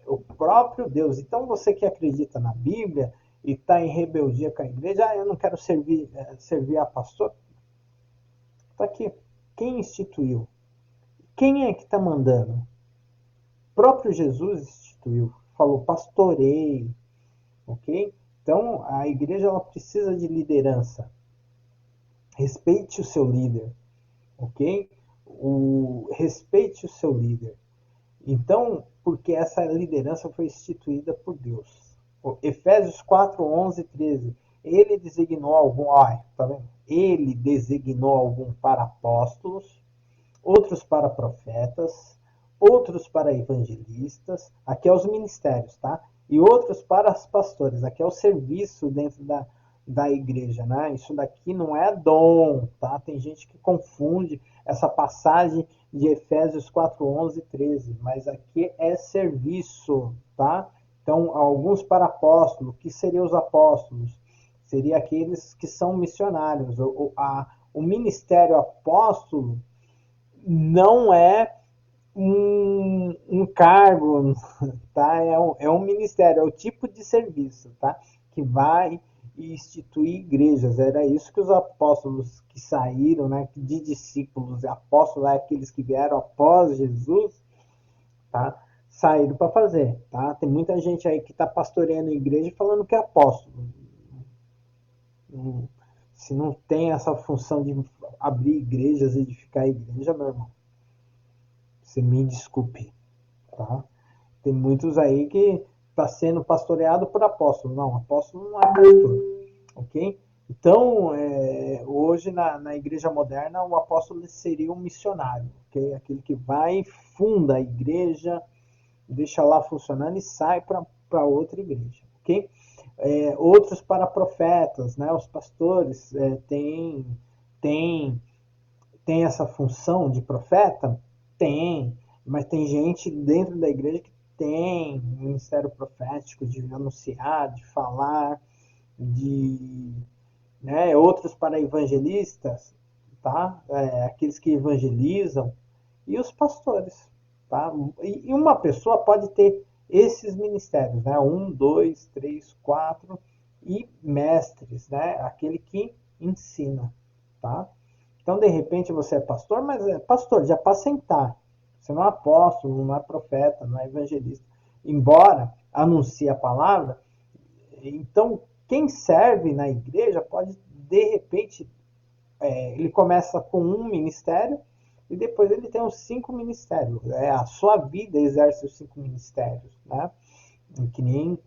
Speaker 1: O próprio Deus. Então você que acredita na Bíblia e está em rebeldia com a igreja, eu não quero servir a pastor. Está aqui. Quem instituiu? Quem é que está mandando? O próprio Jesus instituiu. Falou, pastorei. Ok? Então a igreja ela precisa de liderança. Respeite o seu líder, ok? Respeite o seu líder. Então, porque essa liderança foi instituída por Deus. Efésios 4, 11 e 13. Ele designou algum, tá vendo? Ele designou algum para apóstolos, outros para profetas, outros para evangelistas, aqui é os ministérios, tá? E outros para os pastores, aqui é o serviço dentro da igreja, né? Isso daqui não é dom, tá? Tem gente que confunde essa passagem de Efésios 4, 11 e 13, mas aqui é serviço, tá? Então, alguns para apóstolos, que seriam os apóstolos? Seria aqueles que são missionários. O ministério apóstolo não é um cargo, tá? É um ministério, é o tipo de serviço, tá? Que vai instituir igrejas. Era isso que os apóstolos que saíram, né? De discípulos, apóstolos é aqueles que vieram após Jesus, tá? Saíram para fazer, tá? Tem muita gente aí que está pastoreando a igreja falando que é apóstolo. Se não tem essa função de abrir igrejas, edificar a igreja, meu irmão, você me desculpe, tá? Tem muitos aí que está sendo pastoreado por apóstolo. Não, apóstolo não é pastor, ok? Então, hoje na igreja moderna, o apóstolo seria um missionário, ok? Aquele que vai, funda a igreja, deixa lá funcionando e sai para outra igreja, ok? Outros para profetas, né? Os pastores têm tem essa função de profeta? Tem, mas tem gente dentro da igreja que tem ministério profético de anunciar, de falar, de, né, outros para evangelistas, tá? Aqueles que evangelizam e os pastores, tá? E uma pessoa pode ter esses ministérios, né? 1, 2, 3, 4 e mestres, né? Aquele que ensina, tá? Então, de repente, você é pastor, mas é pastor de apacentar. Você não é apóstolo, não é profeta, não é evangelista. Embora anuncie a palavra, então, quem serve na igreja pode, de repente, ele começa com um ministério e depois ele tem os 5 ministérios. A sua vida exerce os 5 ministérios. Né? Que nem,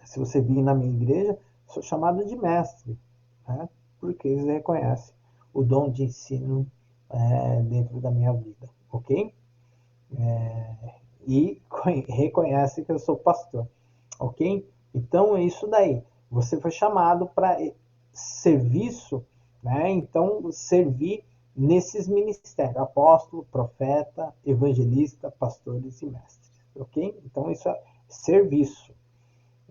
Speaker 1: se você vir na minha igreja, sou chamado de mestre, né? Porque eles reconhecem o dom de ensino dentro da minha vida, ok? E reconhece que eu sou pastor, ok? Então é isso daí. Você foi chamado para serviço, né? Então, servir nesses ministérios: apóstolo, profeta, evangelista, pastores e mestres, ok? Então, isso é serviço.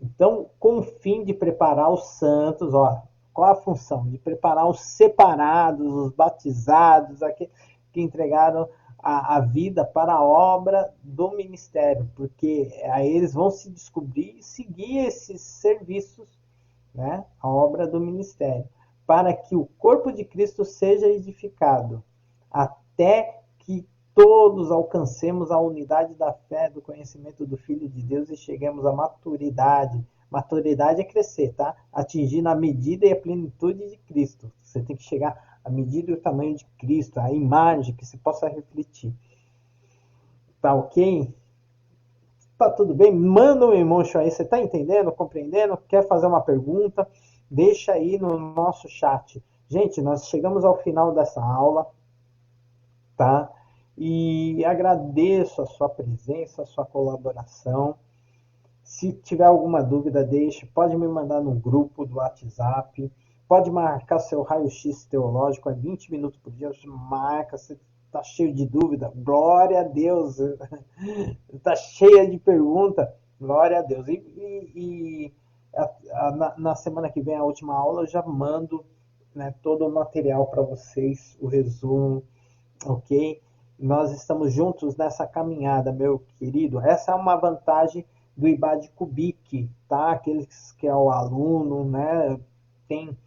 Speaker 1: Então, com o fim de preparar os santos, ó, qual a função? De preparar os separados, os batizados, aqueles que entregaram a vida para a obra do ministério, porque aí eles vão se descobrir e seguir esses serviços, né? A obra do ministério, para que o corpo de Cristo seja edificado, até que todos alcancemos a unidade da fé, do conhecimento do Filho de Deus e cheguemos à maturidade. Maturidade é crescer, tá? Atingindo a medida e a plenitude de Cristo. Você tem que chegar à medida e o tamanho de Cristo, a imagem que se possa refletir. Tá ok? Tá tudo bem? Manda um emoji aí. Você tá entendendo, compreendendo? Quer fazer uma pergunta? Deixa aí no nosso chat. Gente, nós chegamos ao final dessa aula, tá? E agradeço a sua presença, a sua colaboração. Se tiver alguma dúvida, deixe. Pode me mandar no grupo do WhatsApp. Pode marcar seu raio-x teológico, é 20 minutos por dia. Marca, você está cheio de dúvida. Glória a Deus. Está cheia de pergunta. Glória a Deus. Na semana que vem, a última aula, eu já mando, né, todo o material para vocês, o resumo, ok? Nós estamos juntos nessa caminhada, meu querido. Essa é uma vantagem do IBAD Cubic, tá? Aqueles que é o aluno, né? Tem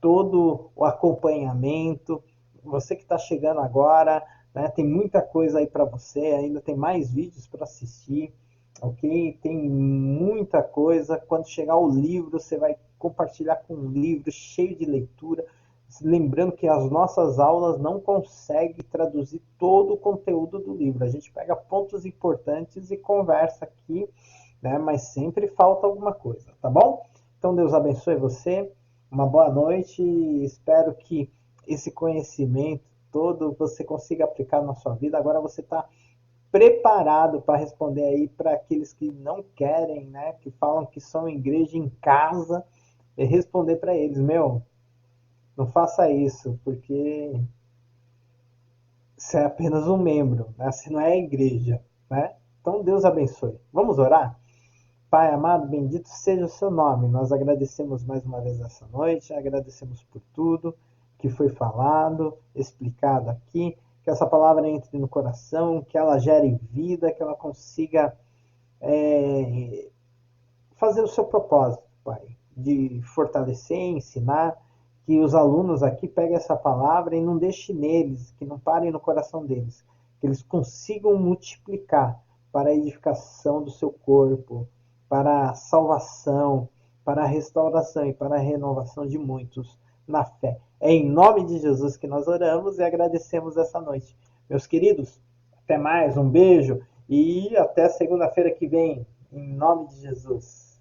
Speaker 1: todo o acompanhamento. Você que está chegando agora, né? Tem muita coisa aí para você. Ainda tem mais vídeos para assistir, ok? Tem muita coisa. Quando chegar o livro, você vai compartilhar com um livro cheio de leitura. Lembrando que as nossas aulas não conseguem traduzir todo o conteúdo do livro. A gente pega pontos importantes e conversa aqui, né? Mas sempre falta alguma coisa, tá bom? Então Deus abençoe você. Uma boa noite e espero que esse conhecimento todo você consiga aplicar na sua vida. Agora você está preparado para responder aí para aqueles que não querem, né? Que falam que são igreja em casa, e responder para eles: meu, não faça isso, porque você é apenas um membro, né? Você não é a igreja, né? Então Deus abençoe. Vamos orar? Pai amado, bendito seja o seu nome. Nós agradecemos mais uma vez essa noite, agradecemos por tudo que foi falado, explicado aqui, que essa palavra entre no coração, que ela gere vida, que ela consiga fazer o seu propósito, Pai, de fortalecer, ensinar, que os alunos aqui peguem essa palavra e não deixem neles, que não parem no coração deles, que eles consigam multiplicar para a edificação do seu corpo, para a salvação, para a restauração e para a renovação de muitos na fé. É em nome de Jesus que nós oramos e agradecemos essa noite. Meus queridos, até mais, um beijo e até segunda-feira que vem, em nome de Jesus.